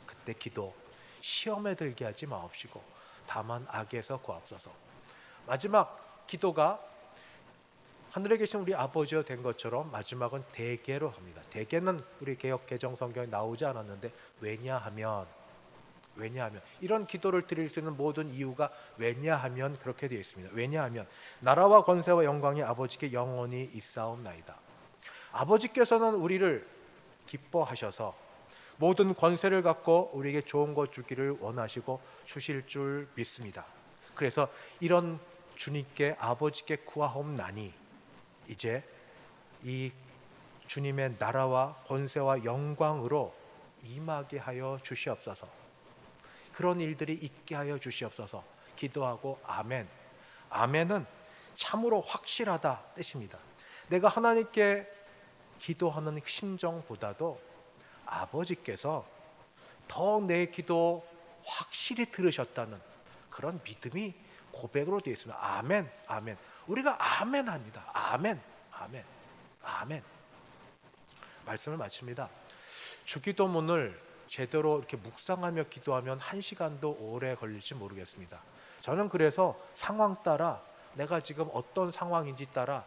[SPEAKER 1] 그때 기도 시험에 들게 하지 마옵시고 다만 악에서 구하옵소서. 마지막 기도가 하늘에 계신 우리 아버지여 된 것처럼 마지막은 대개로 합니다. 대개는 우리 개역 개정 성경에 나오지 않았는데 왜냐하면 이런 기도를 드릴 수 있는 모든 이유가 왜냐하면 그렇게 되어 있습니다. 왜냐하면 나라와 권세와 영광이 아버지께 영원히 있사옵나이다. 아버지께서는 우리를 기뻐하셔서 모든 권세를 갖고 우리에게 좋은 것 주기를 원하시고 주실 줄 믿습니다. 그래서 이런 주님께 아버지께 구하옵나니 이제 이 주님의 나라와 권세와 영광으로 임하게 하여 주시옵소서. 그런 일들이 있게 하여 주시옵소서. 기도하고 아멘. 아멘은 참으로 확실하다 뜻입니다. 내가 하나님께 기도하는 심정보다도 아버지께서 더 내 기도 확실히 들으셨다는 그런 믿음이 고백으로 되어 있습니다. 아멘, 아멘. 우리가 아멘 합니다. 아멘, 아멘, 아멘. 말씀을 마칩니다. 주기도문을 제대로 이렇게 묵상하며 기도하면 1시간도 오래 걸릴지 모르겠습니다. 저는 그래서 상황 따라 내가 지금 어떤 상황인지 따라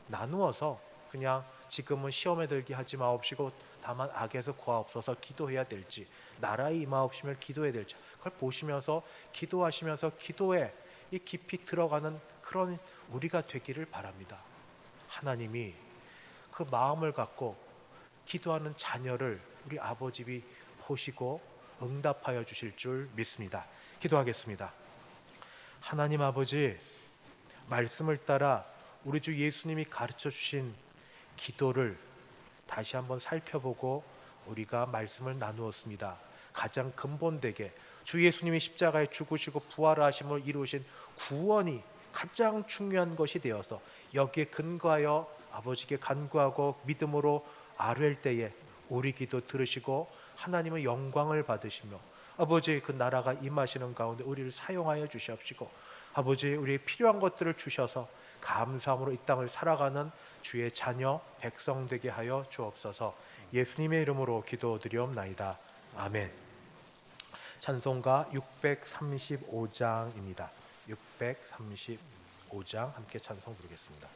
[SPEAKER 1] 나누어서 그냥 지금은 시험에 들게 하지 마옵시고 다만 악에서 구하옵소서 기도해야 될지 나라에 임하옵시며 기도해야 될지 그걸 보시면서 기도하시면서 기도에 이 깊이 들어가는 그런 우리가 되기를 바랍니다. 하나님이 그 마음을 갖고 기도하는 자녀를 우리 아버지가 보시고 응답하여 주실 줄 믿습니다. 기도하겠습니다. 하나님 아버지, 말씀을 따라 우리 주 예수님이 가르쳐 주신 기도를 다시 한번 살펴보고 우리가 말씀을 나누었습니다. 가장 근본되게 주 예수님이 십자가에 죽으시고 부활하심을 이루신 구원이 가장 중요한 것이 되어서 여기에 근거하여 아버지께 간구하고 믿음으로 아뢰일 때에 우리 기도 들으시고 하나님의 영광을 받으시며 아버지 그 나라가 임하시는 가운데 우리를 사용하여 주시옵시고 아버지 우리의 필요한 것들을 주셔서 감사함으로 이 땅을 살아가는 주의 자녀 백성 되게 하여 주옵소서. 예수님의 이름으로 기도드리옵나이다. 아멘. 찬송가 635장입니다. 635장 함께 찬송 부르겠습니다.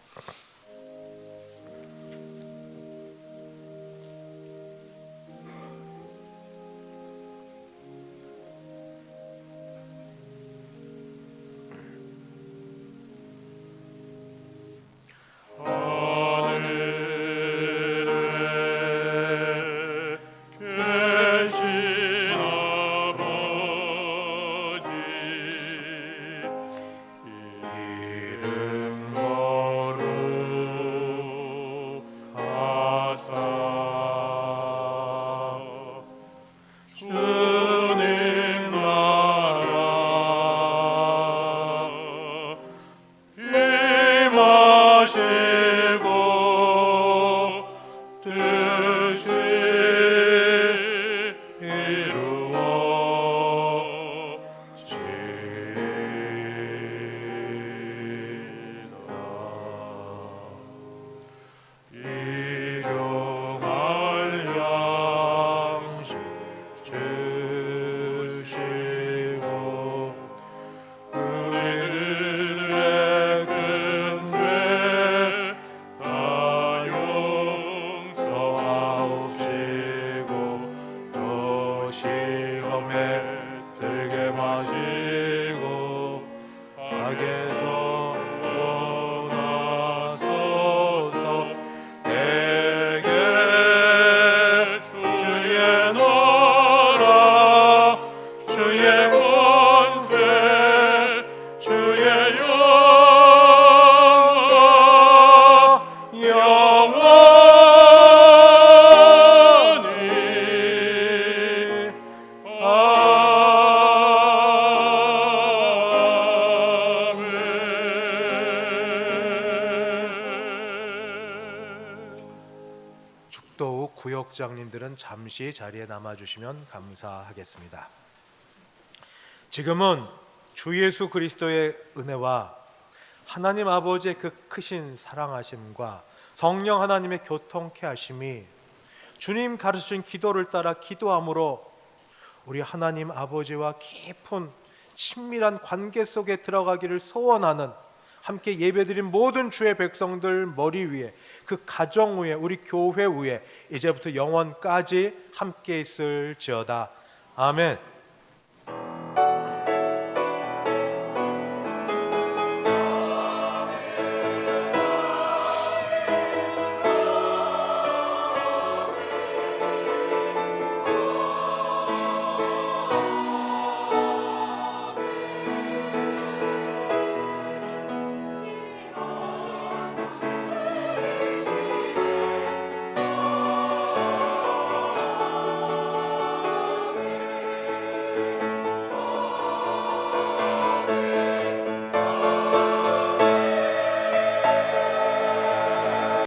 [SPEAKER 2] 아버지
[SPEAKER 1] 목장님들은 잠시 자리에 남아주시면 감사하겠습니다. 지금은 주 예수 그리스도의 은혜와 하나님 아버지의 그 크신 사랑하심과 성령 하나님의 교통케 하심이 주님 가르치신 기도를 따라 기도함으로 우리 하나님 아버지와 깊은 친밀한 관계 속에 들어가기를 소원하는 함께 예배드린 모든 주의 백성들 머리 위에, 그 가정 위에, 우리 교회 위에 이제부터 영원까지 함께 있을지어다. 아멘.